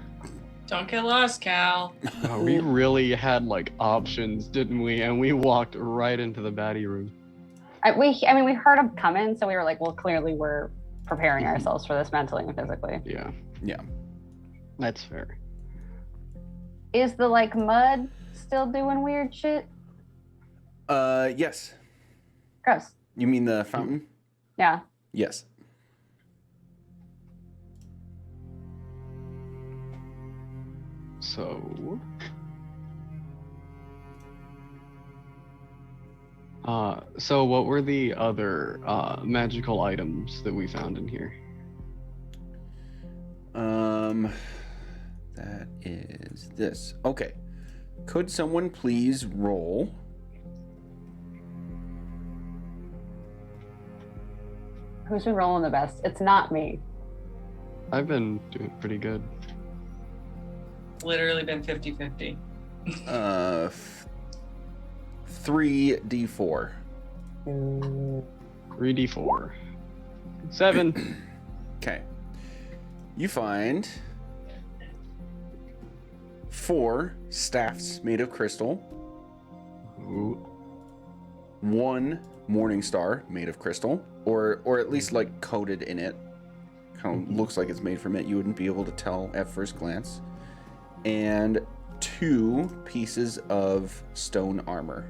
Don't get lost, Cal. Oh, we really had like options, didn't we? And we walked right into the baddie room. I mean, we heard them coming, so we were like, well, clearly we're preparing ourselves for this mentally and physically. Yeah, Yeah. that's fair. Is the like mud still doing weird shit? Yes. Gross. You mean the fountain? Yeah. Yes. So, so what were the other magical items that we found in here? That is this. Okay. Could someone please roll Who's been rolling the best? It's not me. I've been doing pretty good. Literally been 50-50. 3d4. 3d4. 7. Okay. You find 4 staffs made of crystal, Ooh. 1 morning star made of crystal, or at least like coated in it. Kind of looks like it's made from it. You wouldn't be able to tell at first glance. And 2 pieces of stone armor.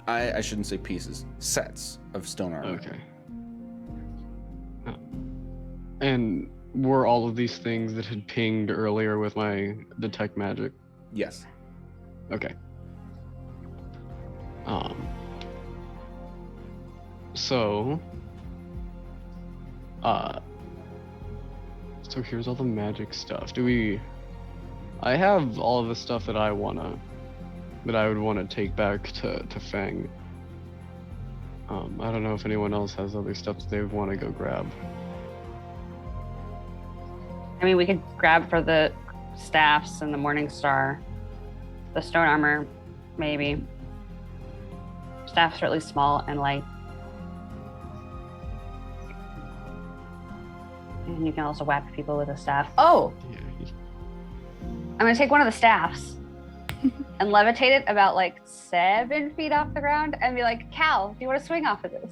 I shouldn't say pieces, sets of stone armor. Okay. Oh. And were all of these things that had pinged earlier with my detect magic? Yes. Okay. So here's all the magic stuff. I have all of the stuff that I would wanna take back to Fang. I don't know if anyone else has other stuff that they would want to go grab. I mean, we could grab for the staffs and the Morning Star, the stone armor, maybe. Staffs are at least small and light. And you can also whack people with a staff. Oh, Yeah. I'm gonna take one of the staffs and levitate it about like 7 feet off the ground and be like, Cal, do you want to swing off of this?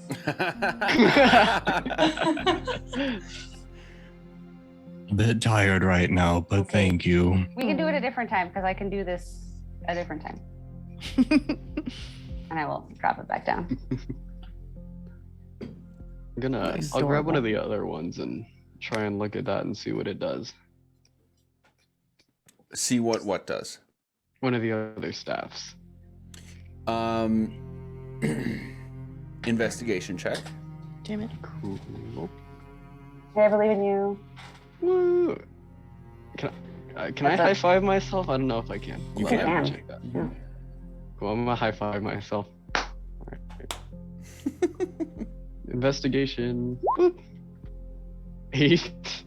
A bit tired right now, but Okay. thank you. We can do it a different time because I can do this a different time. And I will drop it back down. I'll grab one of the other ones and try and look at that and see what it does. See what does? One of the other staffs. Investigation check. Damn it. Cool. Hey, I believe in you. Woo. Can I That's high five myself? I don't know if I can. You Hold on, can. let me check that. Yeah. Cool, I'm gonna high five myself. Alright. Investigation. Boop. 8.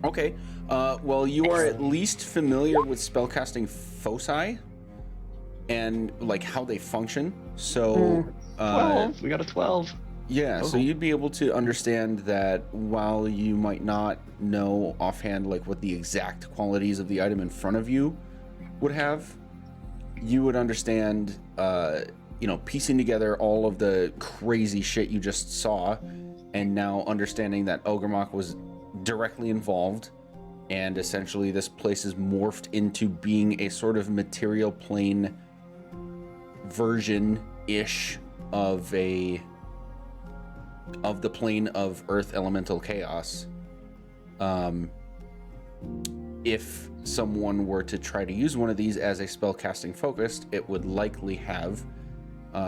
Okay. Well, you are at least familiar with spellcasting foci and like how they function. So, 12. We got a 12. yeah. So Oh. you'd be able to understand that while you might not know offhand like what the exact qualities of the item in front of you would have, you would understand, piecing together all of the crazy shit you just saw, and now understanding that Ogremok was directly involved, and essentially this place is morphed into being a sort of material plane version-ish of the plane of Earth Elemental Chaos. If someone were to try to use one of these as a spellcasting focused, it would likely have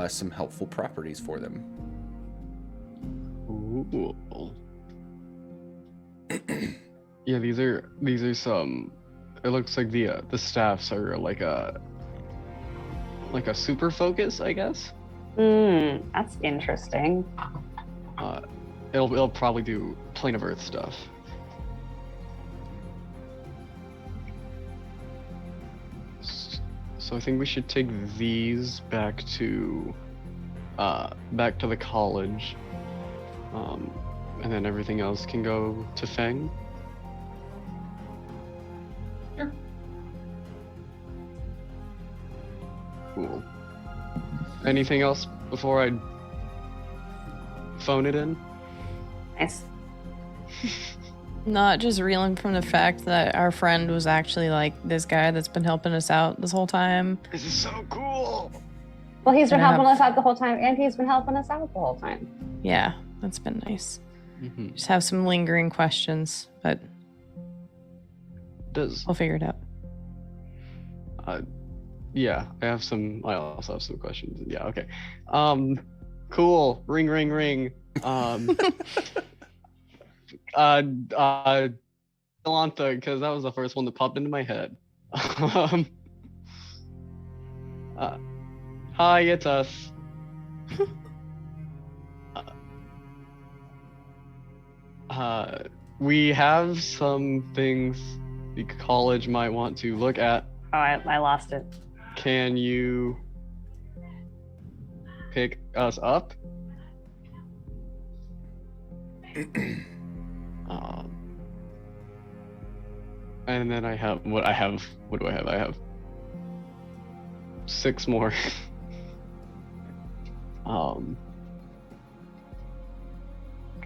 some helpful properties for them. Ooh. Yeah, these are some. It looks like the staffs are like a super focus, I guess. That's interesting. It'll probably do plane of Earth stuff. So I think we should take these back to the college, and then everything else can go to Feng. Sure. Cool. Anything else before I phone it in? Nice. Not just reeling from the fact that our friend was actually like this guy that's been helping us out this whole time. This is so cool. Well, he's been Yeah. helping us out the whole time, and he's been helping us out the whole time. Yeah, that's been nice. Mm-hmm. Just have some lingering questions, but we'll figure it out. Yeah, I also have some questions. Yeah, okay. Cool. Ring, ring, ring. Delanta, because that was the first one that popped into my head. Hi, it's us. We have some things the college might want to look at. Oh, I lost it. Can you pick us up? And then what do I have? I have 6 more.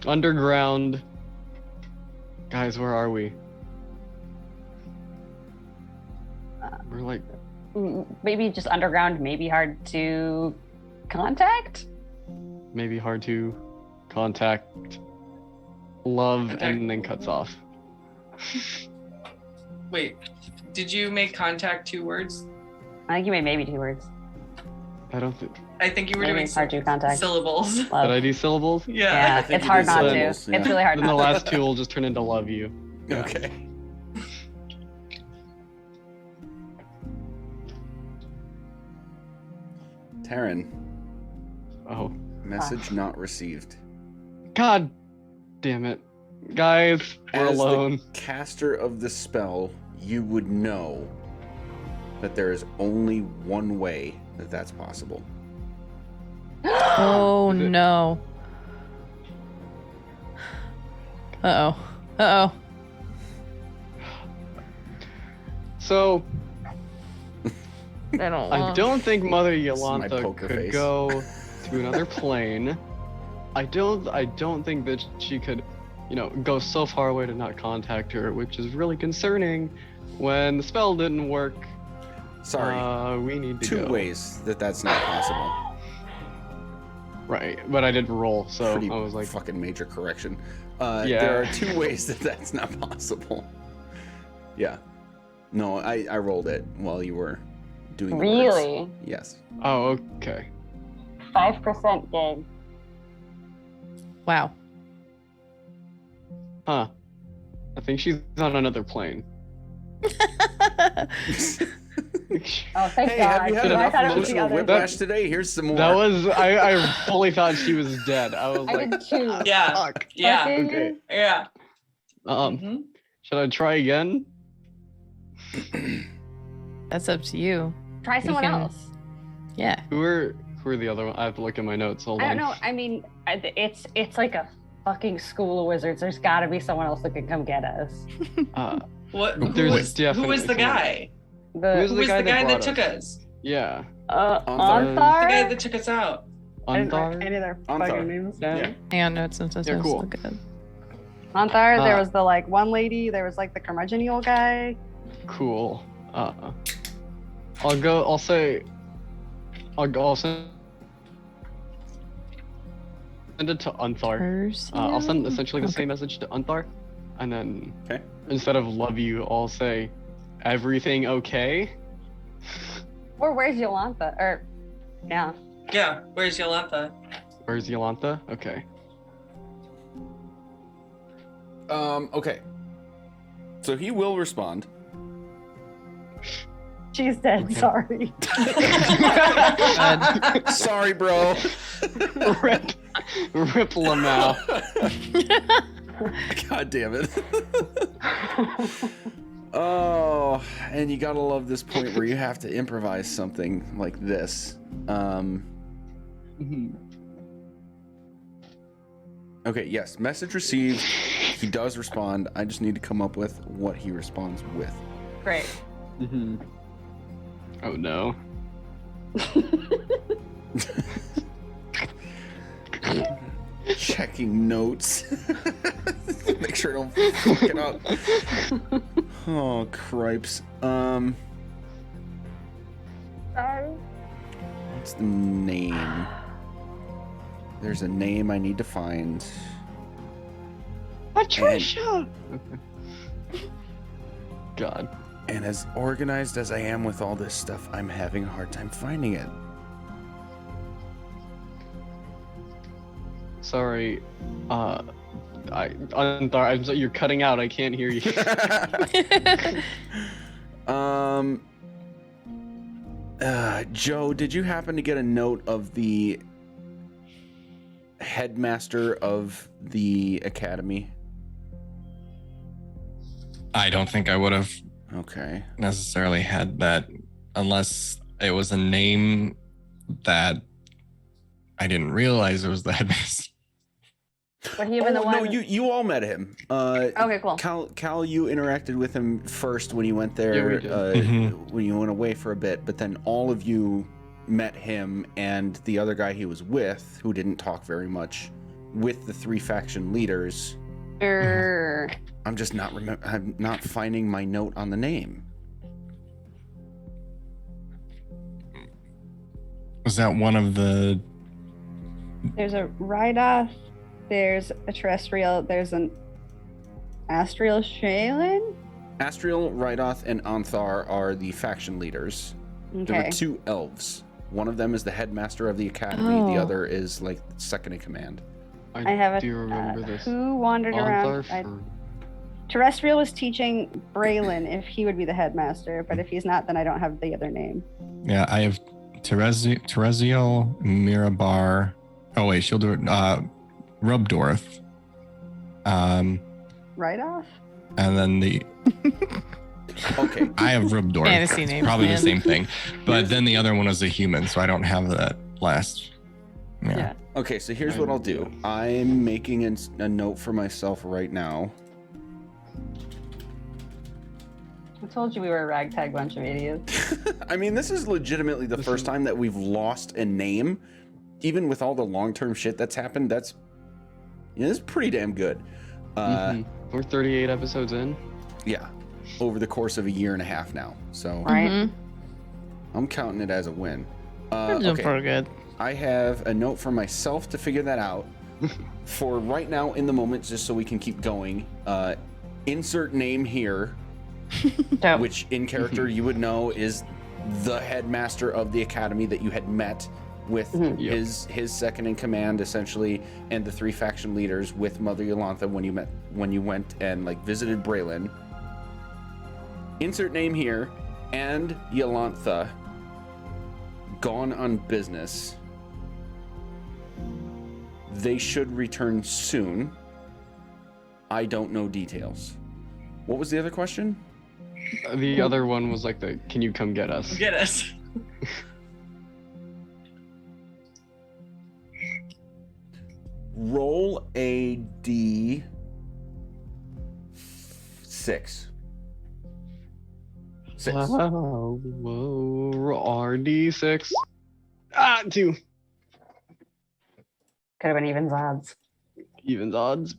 Underground. Guys, where are we? We're like, Maybe just underground, maybe hard to contact. maybe hard to contact, love, and then cuts off. Wait, did you make contact 2 words? I think you made maybe 2 words. I don't think. I think you were Maybe doing it's hard to contact. syllables. Love. Did I do syllables? Yeah. Yeah, I think it's you hard did not to. syllables, yeah. It's really hard Then the not last 2 will just turn into love you. Okay. Taryn, Oh, message not received. god damn it. Guys, we're As alone. the caster of the spell, you would know that there is only one way that that's possible. Oh Is it- no. Uh oh. Uh oh. So, I don't. I don't think Mother is my Yolantha poker could face. go to another plane. I don't think that she could, go so far away to not contact her, which is really concerning. When the spell didn't work, Sorry. we need to 2 go. ways that that's not possible. Right, but I did roll, so Pretty I was like, fucking major correction. Yeah. There are 2 ways that that's not possible. Yeah. No, I rolled it while you were doing the words. Really? Yes. oh, okay. 5% game. Wow. Huh. I think she's on another plane. Oh, thank Hey, God. have you had Did I enough thought it was the emotional other. whiplash today? Here's some more. That was, I fully thought she was dead. I was I like, did 2. Yeah. fuck. Yeah. Okay. Yeah. Um, should I try again? That's up to you. Try someone can- else. Yeah. Who are the other one? I have to look at my notes. Hold I on. don't know. I mean, it's like a fucking school of wizards. There's got to be someone else that can come get us. What? There's Who was definitely the someone. guy? Who's Who was the guy that brought took us? us? Yeah. Anthar? The guy that took us out. I didn't write Anthar? any of their Anthar. fucking names down. Yeah. Hang on, notes. Sometimes They're cool. look good. Anthar, there Uh, was the like one lady, there was like the curmudgeon old guy. Cool. I'll send it to Anthar. I'll send essentially the same message to Anthar, and then Okay. instead of love you, I'll say everything okay. Or where's Yolantha? Or, yeah. Yeah. Where's Yolantha? Where's Yolantha? Okay. Okay. So he will respond. She's dead, Okay. sorry. Sorry, bro. Rip Lamau. God damn it. Oh, and you gotta love this point where you have to improvise something like this. Okay, yes, message received. He does respond. I just need to come up with what he responds with. Great. Oh no. Checking notes. Make sure I don't fuck it up. Oh, cripes. What's the name? There's a name I need to find. Patricia. God. And as organized as I am with all this stuff, I'm having a hard time finding it. Sorry. Anthar, I'm sorry, you're cutting out. I can't hear you. Joe, did you happen to get a note of the headmaster of the academy? I don't think I would have Okay. necessarily had that unless it was a name that I didn't realize it was the headmaster. Would he have been the one? No, you all met him. Okay, cool. Cal, you interacted with him first when you went there, Yeah, we did. when you went away for a bit, but then all of you met him and the other guy he was with, who didn't talk very much, with the 3 faction leaders. I'm just I'm not finding my note on the name. Was that one of the... There's a Rydoth, there's a terrestrial, there's an astral Shaylin? Astriel, Rydoth, and Anthar are the faction leaders. There were Okay. 2 elves. One of them is the headmaster of the academy. The Oh. other is like second in command. I have do remember this. who wandered around. Terrestrial was teaching Braylon if he would be the headmaster, but if he's not, then I don't have the other name. Yeah, I have Tereziel, Mirabar. Oh wait, she'll do it. Rubdorth. Rydoth? And then the... Okay. I have Rubdorth. Fantasy names, Probably man. the same thing. But then the other one was a human, so I don't have that last. Yeah. Okay, so here's what I'll do. I'm making a note for myself right now. I told you we were a ragtag bunch of idiots. I mean, this is legitimately the first time that we've lost a name, even with all the long-term shit that's happened. That's pretty damn good. We're 38 episodes in. Yeah, over the course of a year and a half now. So Right. I'm counting it as a win. We're doing Okay, pretty good. I have a note for myself to figure that out. For right now, in the moment, just so we can keep going. Insert name here. Dope. Which in character you would know is the headmaster of the academy that you had met with his second in command essentially, and the 3 faction leaders with Mother Yolantha when you went and like visited Braylon. Insert name here, and Yolantha gone on business. They should return soon. I don't know details. What was the other question? The other one was like the, can you come get us? Get us. Roll a D6. 6. Whoa, RD6. 2. Could have been evens odds. Evens odds.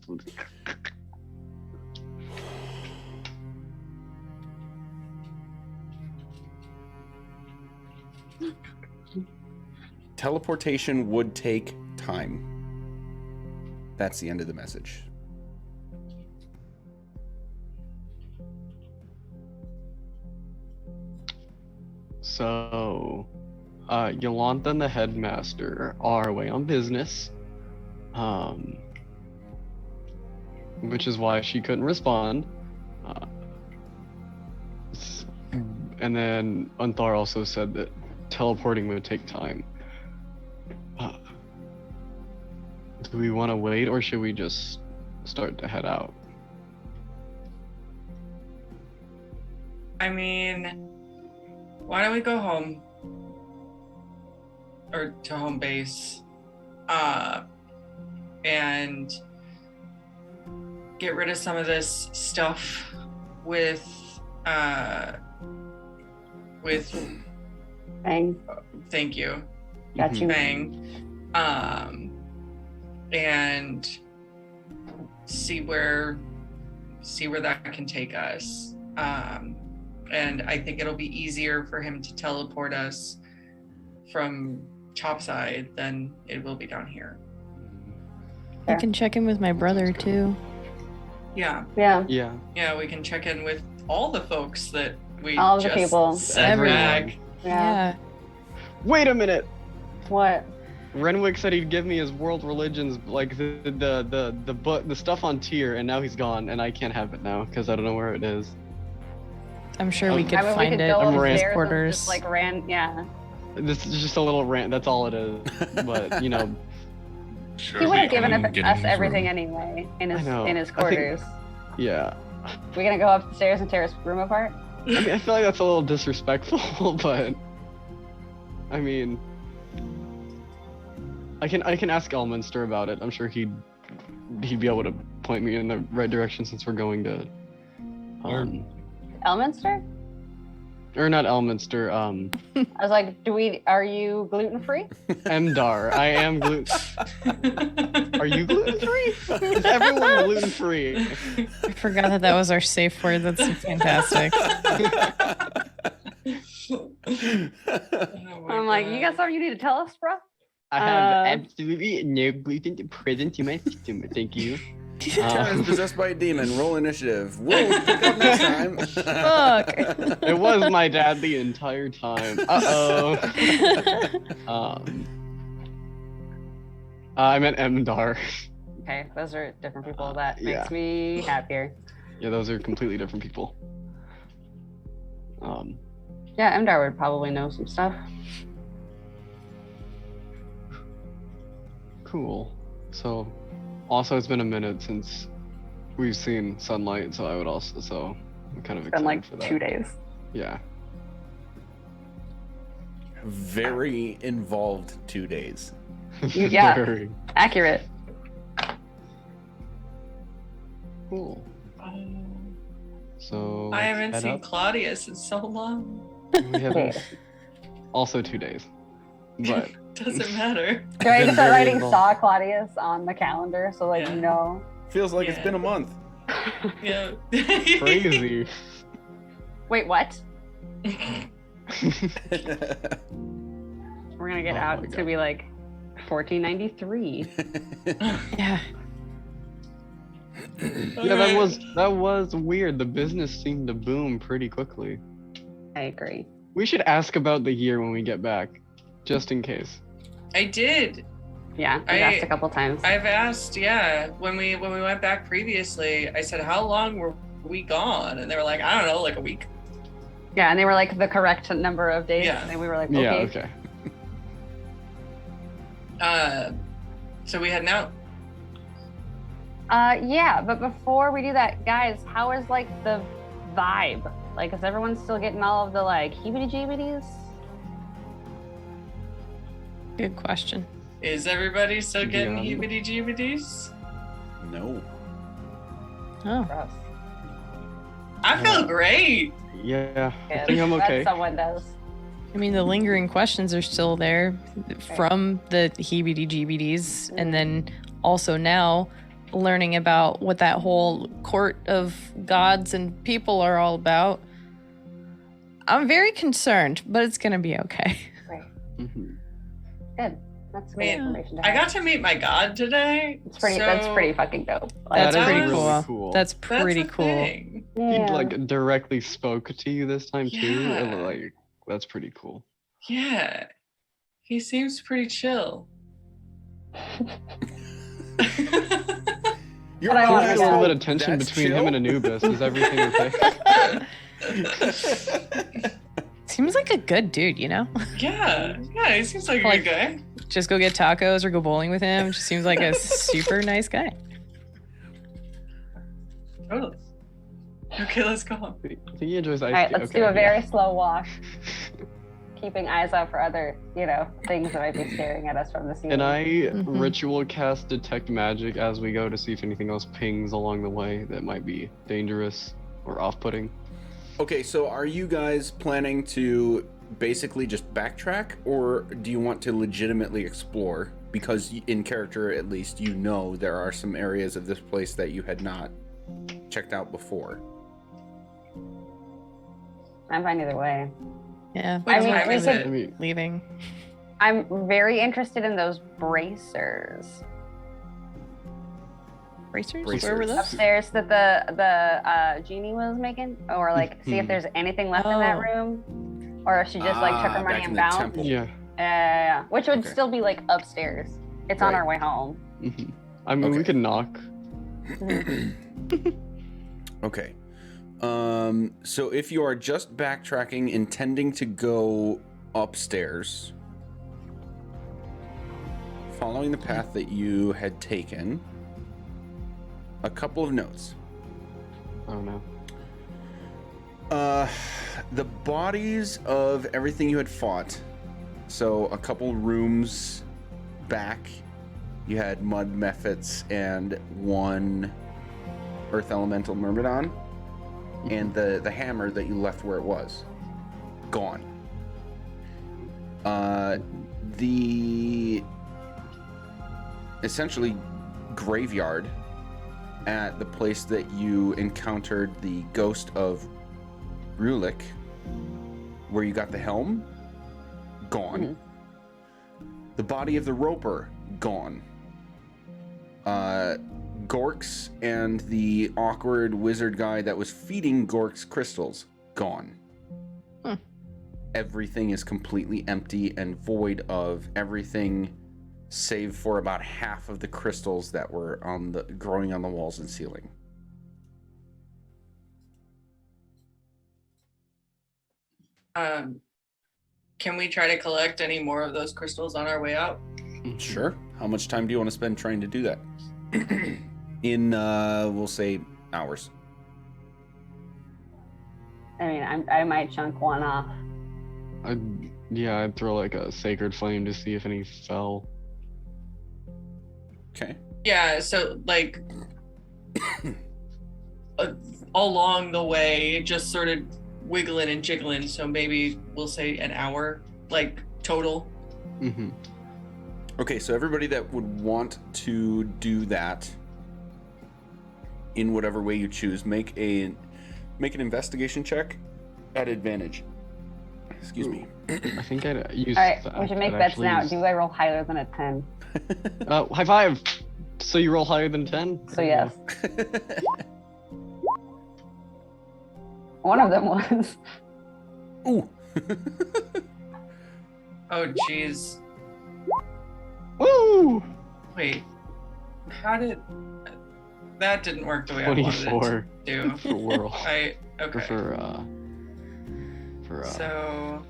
Teleportation would take time. That's the end of the message. So, Yolantha and the headmaster are away on business. Which is why she couldn't respond. And then Unthar also said that teleporting would take time. Do we want to wait, or should we just start to head out? I mean, why don't we go home? Or to home base. And get rid of some of this stuff with Bang. thank you. Got you. Bang. And see where that can take us. And I think it'll be easier for him to teleport us from topside than it will be down here. I can check in with my brother too. Yeah. Yeah. Yeah. Yeah, we can check in with all the folks that we All the just people. said Everyone. rag. Yeah. Wait a minute. What? Renwick said he'd give me his world religions, like the book, the stuff on tier, and now he's gone, and I can't have it now because I don't know where it is. I'm sure we could I mean, we find could it go in his upstairs and quarters. just like ran. Yeah. This is just a little rant. That's all it is. But you know, Sure, He would have we given can get in us his everything room. anyway in I his know. in his I think- quarters. yeah. We're gonna go upstairs and tear his room apart. I mean, I feel like that's a little disrespectful, but I mean, I can ask Elminster about it. I'm sure he'd be able to point me in the right direction since we're going to, Elminster? or not Elminster, I was like, are you gluten free? Emdar. I am gluten. Are you gluten free? Is everyone gluten free? I forgot that was our safe word. That's fantastic. I'm like, you got something you need to tell us, bro? I have absolutely no gluten present in my system. Thank you. Tara's possessed by a demon. Roll initiative. We'll pick up next time. Fuck. It was my dad the entire time. I meant Emdar. Okay, those are different people. That Yeah. makes me happier. Yeah, those are completely different people. Yeah, Emdar would probably know some stuff. Cool. So, also it's been a minute since we've seen sunlight, so I would also I'm kind of It's been excited like for that. 2 days. Yeah. Very involved 2 days. Yeah. Very Accurate. cool. Oh, So I haven't head seen up. Claudius in so long. We haven't. Also 2 days, but Doesn't matter. Do I need to Been start very writing involved. Saw Claudius on the calendar so like Yeah. you know? Feels like it's Yeah. been a month. Yeah. crazy. Wait, what? We're gonna get Oh out. my It's gonna be like 1493. Yeah. Yeah, that was weird. The business seemed to boom pretty quickly. I agree. We should ask about the year when we get back, just in case. I did. Yeah, I've asked a couple times. I've asked, yeah. When we went back previously, I said, "How long were we gone?" And they were like, "I don't know, like a week." Yeah, and they were like the correct number of days, Yeah. and we were like, okay. Yeah, okay. So we heading out. Yeah, but before we do that, guys, how is like the vibe? Like, is everyone still getting all of the like heebie-jeebies? Good question. Is everybody still getting Yeah. heebity-jeebities? No. Oh. Gross. I feel great. Yeah, I Good. think I'm Glad okay. someone does. I mean, the lingering questions are still there from the heebie-jeebies, and then also now learning about what that whole court of gods and people are all about. I'm very concerned, but it's gonna be okay. Right. Mhm. Good. That's good Man, information to I have. got to meet my god today. It's pretty. That's so pretty fucking dope. That's That is pretty really cool. cool. That's that's pretty the cool. thing. He Yeah. like directly spoke to you this time too. Yeah. Like that's pretty cool. Yeah. He seems pretty chill. You're But I want There's to a know. little bit of tension That's between him chill? and Anubis. Is everything okay? Seems like a good dude, you know? Yeah. Yeah, he seems like a Like- good guy. Just go get tacos or go bowling with him. Just seems like a super nice guy. Totally. Okay, let's go home. I think he enjoys ice All right, cream. let's Okay, do a yeah. very slow walk, keeping eyes out for other, things that might be staring at us from the ceiling. Can I Mhm. ritual cast detect magic as we go to see if anything else pings along the way that might be dangerous or off-putting? Okay, so are you guys planning to basically just backtrack, or do you want to legitimately explore? Because in character, at least, there are some areas of this place that you had not checked out before. I'm fine either way. Yeah. What I mean, time we is could- it? I mean, Leaving. I'm very interested in those bracers Bracers? Bracers. Where were those? upstairs that the genie was making, or like see if there's anything left in that Oh. room, or if she just like took her back money in and the bounced. temple. yeah. Which would Okay. still be like upstairs. It's on Right. our way home. I mean, we Okay. could knock. Okay. So if you are just backtracking, intending to go upstairs, following the path that you had taken, a couple of notes. Oh no. The bodies of everything you had fought. So a couple rooms back, you had mud mephits and one earth elemental myrmidon, and the hammer that you left where it was, gone. The essentially graveyard at the place that you encountered the ghost of Rulik, where you got the helm, gone. Mm-hmm. The body of the roper, gone. Gorks and the awkward wizard guy that was feeding Gorks crystals, gone. Everything is completely empty and void of everything save for about half of the crystals that were growing on the walls and ceiling. Can we try to collect any more of those crystals on our way out? Sure. How much time do you want to spend trying to do that? In, we'll say, hours. I mean, I might chunk one off. I'd throw like a sacred flame to see if any fell. Okay. Yeah, so like along the way, it just sort of wiggling and jiggling. So maybe we'll say an hour, like total. Mm-hmm. Okay, so everybody that would want to do that in whatever way you choose, make an investigation check at advantage. Excuse me. I think I'd use. All right, we should make bets now. Do I roll higher than a 10? High five! So you roll higher than 10? So yes. One of them was. Ooh. Oh, jeez. Woo! Wait, how did that didn't work the way I wanted it 24 to do? for whirl. Okay. For So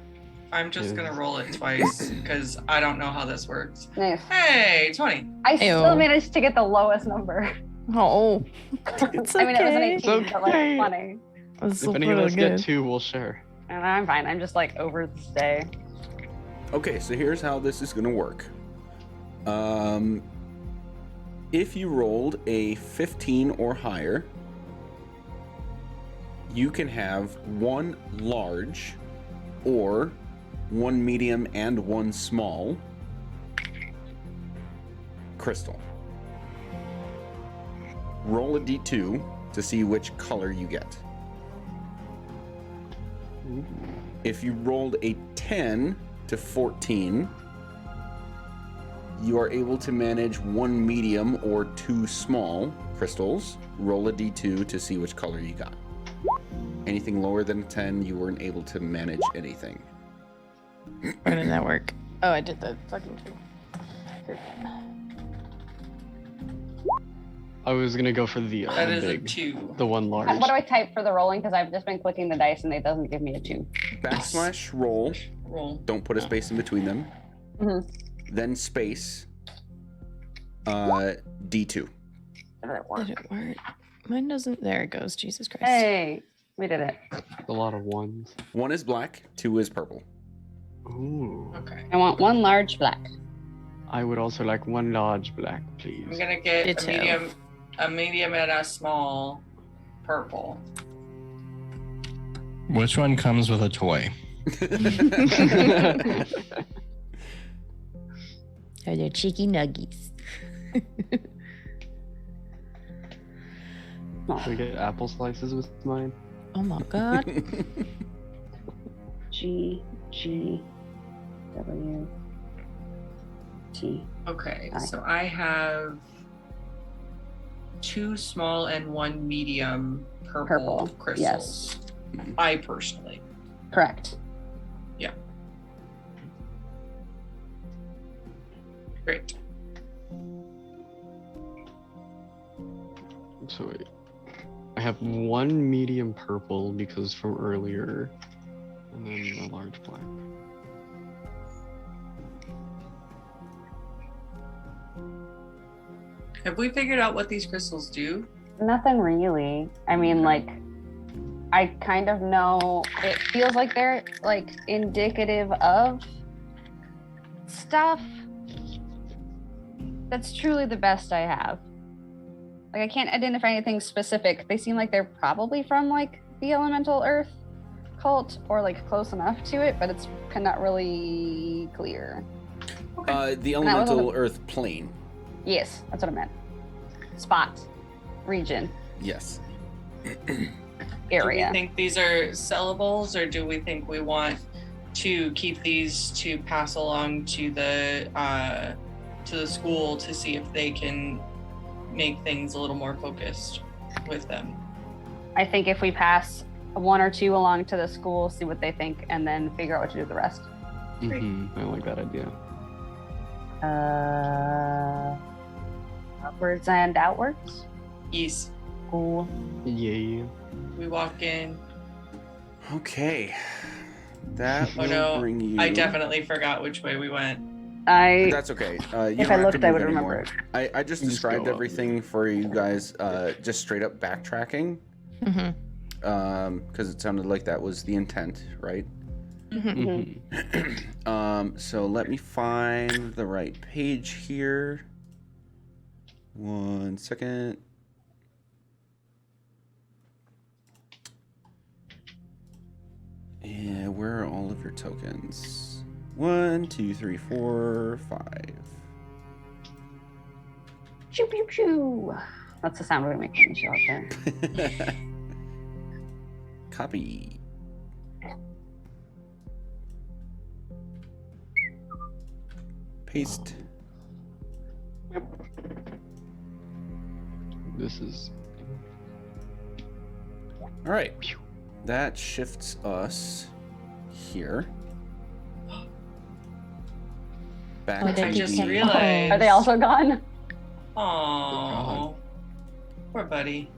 I'm just gonna roll it twice because I don't know how this works. Nice. Hey, 20. I still Ew. managed to get the lowest number. Oh, it's I mean, it was an okay. 18, but like okay. 20. That's if any of really us good. get 2, we'll share. And I'm fine. I'm just like over this day. Okay, so here's how this is going to work. If you rolled a 15 or higher, you can have one large or one medium and one small crystal. Roll a d2 to see which color you get. If you rolled a 10 to 14, you are able to manage one medium or two small crystals. Roll a d2 to see which color you got. Anything lower than 10, you weren't able to manage anything. How did that work? Oh, I did the fucking thing. I was gonna go for the That is a big, 2. the one large. What do I type for the rolling? Because I've just been clicking the dice and it doesn't give me a 2. Backslash roll. Roll. Don't put a space in between them. Mhm. Then space. D2. Did it work? Did it work? Mine doesn't. There it goes. Jesus Christ. Hey, we did it. A lot of ones. 1 is black, 2 is purple. Ooh. Okay. I want one large black. I would also like one large black, please. I'm gonna get Ditto. a medium and a small purple. Which one comes with a toy? Are there cheeky nuggies? Should we get apple slices with mine? Oh my god. G W T. Okay, Aye. so I have 2 small and 1 medium purple crystals. I personally. Correct. Great. So wait. I have one medium purple because from earlier, and then a large black. Have we figured out what these crystals do? Nothing really. I mean, like, I kind of know. It feels like they're like indicative of stuff. That's truly the best I have. Like, I can't identify anything specific. They seem like they're probably from like the elemental earth cult or like close enough to it, but it's not really clear. The elemental earth plane. Yes, that's what I meant. Spot, region, Yes. area. Do we think these are sellables, or do we think we want to keep these to pass along to the school to see if they can make things a little more focused with them? I think if we pass one or two along to the school, see what they think, and then figure out what to do with the rest. I like that idea. Upwards and outwards. Yes. Cool. Yay. We walk in. Okay. That Oh will no, bring you. I definitely forgot which way we went. That's okay. You If don't I have looked, to I move would anymore. remember I just You just described go up. everything for you guys, just straight up backtracking, Mm-hmm. because it sounded like that was the intent, right? Mm-hmm. So let me find the right page here. 1 second. Yeah, where are all of your tokens? 1, 2, 3, 4, 5. Shoo pew shoo. That's the sound we make when we show up there. Copy. Paste. This is All right. That shifts us here. Back Oh, to I just the- realized. Are they also gone? Oh, poor buddy.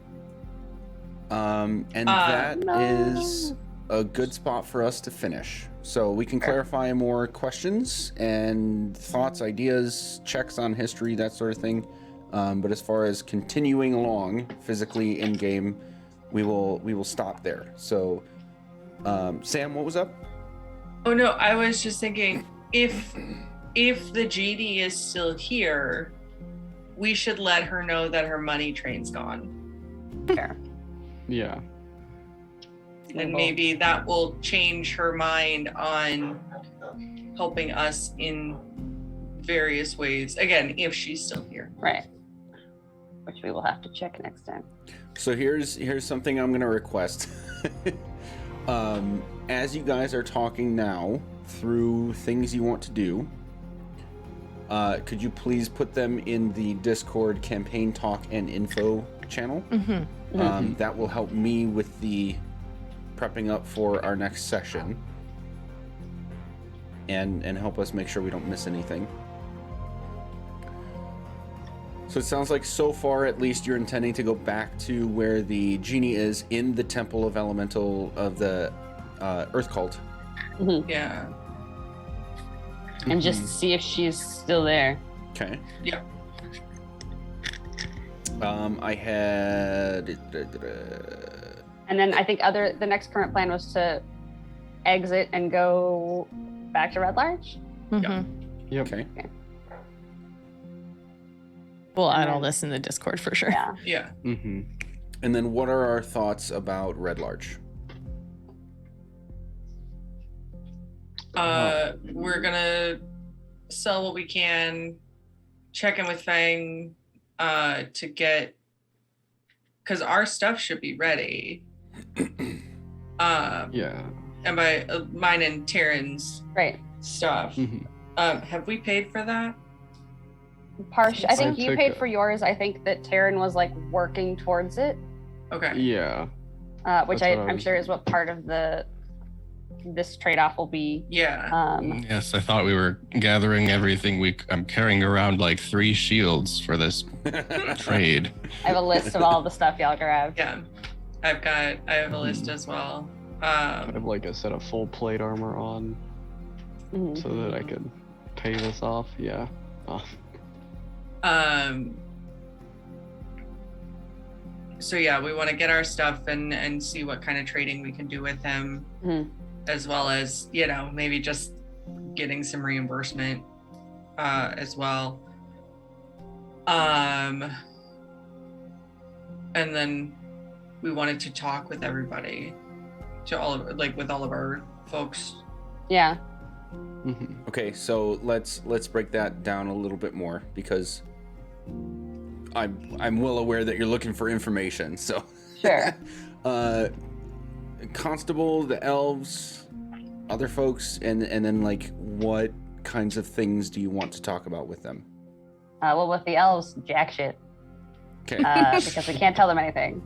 And that is a good spot for us to finish. So we can clarify more questions and thoughts, ideas, checks on history, that sort of thing. But as far as continuing along physically in game, we will stop there. So, Sam, what was up? Oh no, I was just thinking if the genie is still here, we should let her know that her money train's gone. Fair. yeah. And maybe that will change her mind on helping us in various ways. Again, if she's still here. Right. Which we will have to check next time. So here's something I'm gonna request. As you guys are talking now through things you want to do, could you please put them in the Discord campaign talk and info channel? That will help me with the prepping up for our next session and help us make sure we don't miss anything. So it sounds like so far, at least, you're intending to go back to where the genie is in the Temple of Elemental of the Earth Cult. Yeah. And just see if she's still there. Okay. Yeah. I had. And then I think the next current plan was to exit and go back to Red Larch. Yep. Okay. We'll add all this in the Discord for sure. Yeah. Yeah. And then what are our thoughts about Red Larch? We're gonna sell what we can, check in with Fang to get, because our stuff should be ready. Yeah. And by mine and Taryn's Right. stuff. Have we paid for that? Partial. I think I you took paid it. for yours. I think that Taryn was like working towards it, Okay. Yeah. which That's what I I'm was- sure is what part of this trade-off will be. Yeah. Yes, I thought we were gathering everything. I'm carrying around like 3 shields for this trade. I have a list of all the stuff y'all grabbed. Yeah. I have a list as well. I have like a set of full plate armor on, so that I could pay this off. Yeah. Oh. So yeah, we want to get our stuff and see what kind of trading we can do with him, as well as, you know, maybe just getting some reimbursement as well. And then we wanted to talk with everybody, to all of, like, with all of our folks. Yeah. Okay, so let's break that down a little bit more, because I'm well aware that you're looking for information. So Sure. Constable, the elves, other folks, and then like what kinds of things do you want to talk about with them? Well, with the elves, jack shit. Okay. Because we can't tell them anything.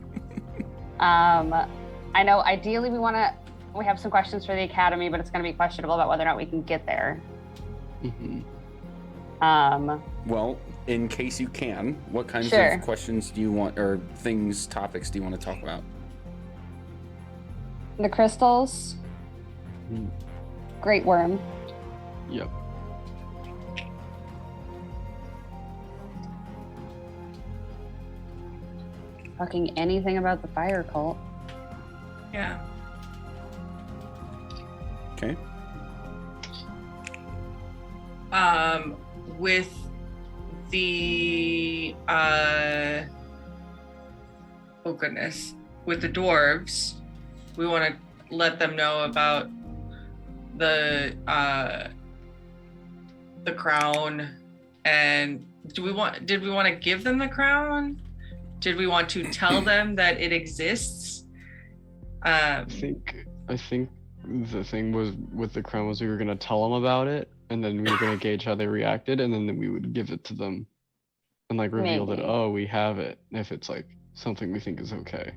I know ideally we have some questions for the academy, but it's going to be questionable about whether or not we can get there. Well, in case you can, what kinds Sure. of questions do you want, or topics do you want to talk about? The crystals. Great worm. Yep. Fucking anything about the fire cult. Yeah. Okay. With the oh goodness, with the dwarves, we want to let them know about the crown. And did we want to give them the crown? Did we want to tell them that it exists? I think the thing was with the crown was we were gonna tell them about it, and then we were gonna gauge how they reacted, and then we would give it to them, and like reveal that, Maybe. oh, we have it, if it's like something we think is okay.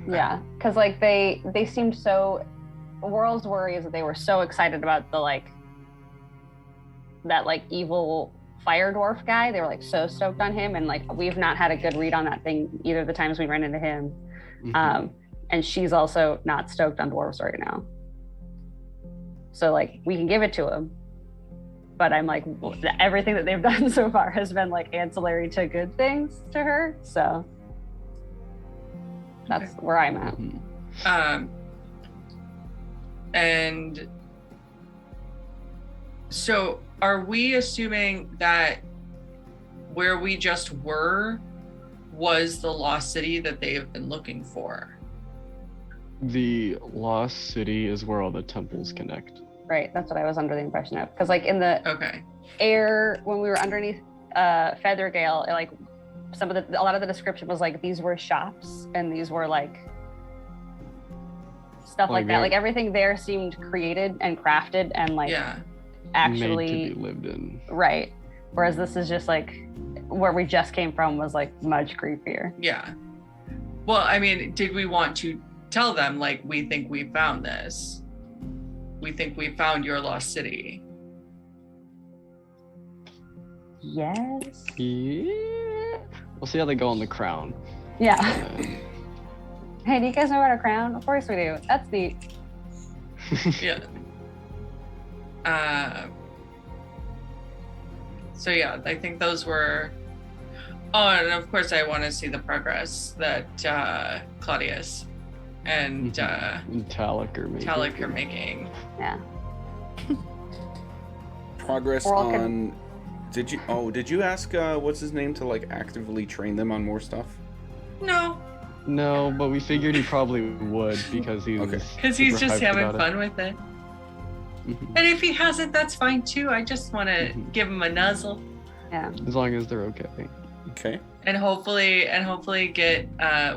Yeah, because like they seemed so. World's worry is that they were so excited about that evil fire dwarf guy. They were like so stoked on him, and like we've not had a good read on that thing either of the times we ran into him. And she's also not stoked on dwarves right now. So like we can give it to him, but I'm like, everything that they've done so far has been like ancillary to good things to her. So that's where I'm at. And so are we assuming that where we just were was the lost city that they have been looking for? The lost city is where all the temples connect. Right, that's what I was under the impression of. Because like in the air, when we were underneath Feathergale, like a lot of the description was like these were shops and these were like stuff like that. Like everything there seemed created and crafted and like actually made to be lived in. Right. Whereas this is just like where we just came from was like much creepier. Yeah. Well, I mean, did we want to tell them like we think we found this? We think we found your lost city. Yes. Yeah. We'll see how they go on the crown. Yeah. Hey, do you guys know about a crown? Of course we do. That's neat. Yeah. So yeah, I think those were. Oh, and of course I want to see the progress that Claudius and Talik are making. Yeah. Progress on. Did you ask what's his name to like actively train them on more stuff? No, but we figured he probably would because he's just having fun with it. And if he hasn't, that's fine too. I just want to give him a nuzzle. Yeah. As long as they're okay. Okay. And hopefully get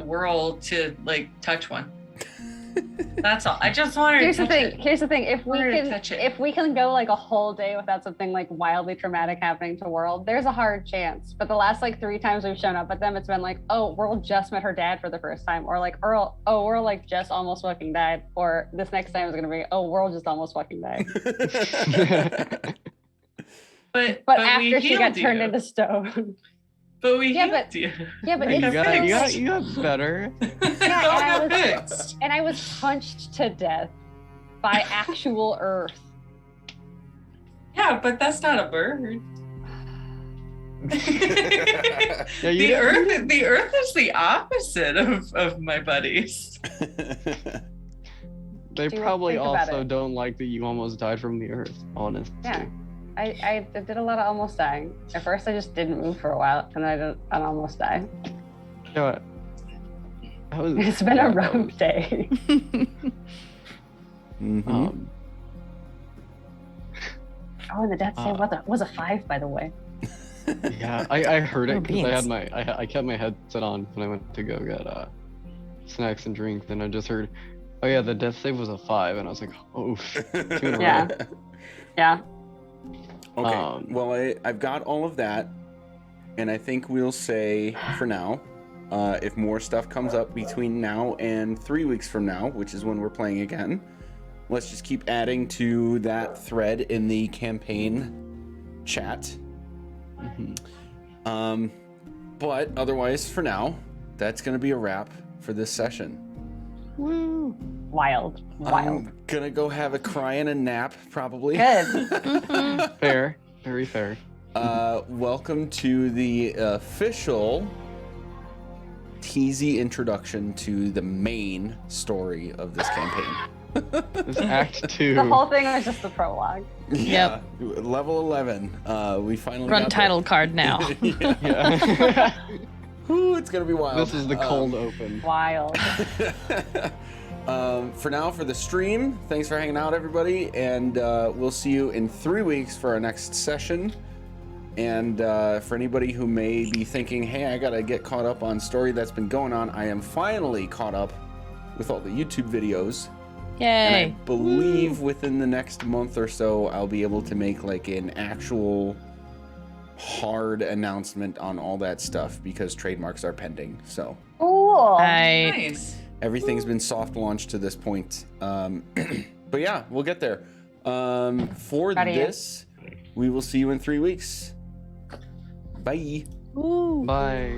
Whirl to like touch one. That's all. I just want her Here's to the touch thing. it. Here's the thing. If touch it. we can go like a whole day without something like wildly traumatic happening to World, there's a hard chance. But the last like 3 times we've shown up at them, it's been like, oh, World just met her dad for the first time, or like World like just almost fucking died, or this next time is gonna be, oh, World just almost fucking died. But after she got turned into stone. But we Yeah, healed but- you. Yeah, but Like, it's You got better. Yeah, All and I got was- fixed. and I was punched to death by actual Earth. Yeah, but that's not a bird. Yeah, you the Earth is the opposite of my buddies. They Do you probably think about also it? don't like that you almost died from the Earth, honestly. Yeah. I did a lot of almost dying. At first, I just didn't move for a while, and I'd almost die. Yeah. That was- It's been yeah, a that rough day. Mhm. Um, Oh, and the death save was a 5, by the way. yeah, I heard Oh, it because I beans. had I kept my headset on when I went to go get snacks and drinks, and I just heard, oh yeah, the death save was a 5, and I was like, oh, 2 in a row. Yeah. Yeah. Okay. Well, I've got all of that, and I think we'll say for now, if more stuff comes up between now and 3 weeks from now, which is when we're playing again, let's just keep adding to that thread in the campaign chat. Mhm. But otherwise, for now, that's going to be a wrap for this session. Woo. Wild. I'm gonna go have a cry and a nap, probably. Good. Fair, very fair. Welcome to the official teasy introduction to the main story of this campaign. This Act 2. The whole thing was just the prologue. Yeah, level 11. We finally Run got title card now. there. Yeah. Ooh, it's gonna be wild. This is the cold open. Wild. For now, for the stream, thanks for hanging out, everybody, and we'll see you in 3 weeks for our next session. And for anybody who may be thinking, hey, I gotta get caught up on story that's been going on, I am finally caught up with all the YouTube videos. And I Yay. believe within the next month or so, I'll be able to make like an actual hard announcement on all that stuff because trademarks are pending. So Cool. Nice. everything's been soft launched to this point. But yeah, we'll get there. For Proud of you. this, we will see you in 3 weeks. Bye. Woo. Bye.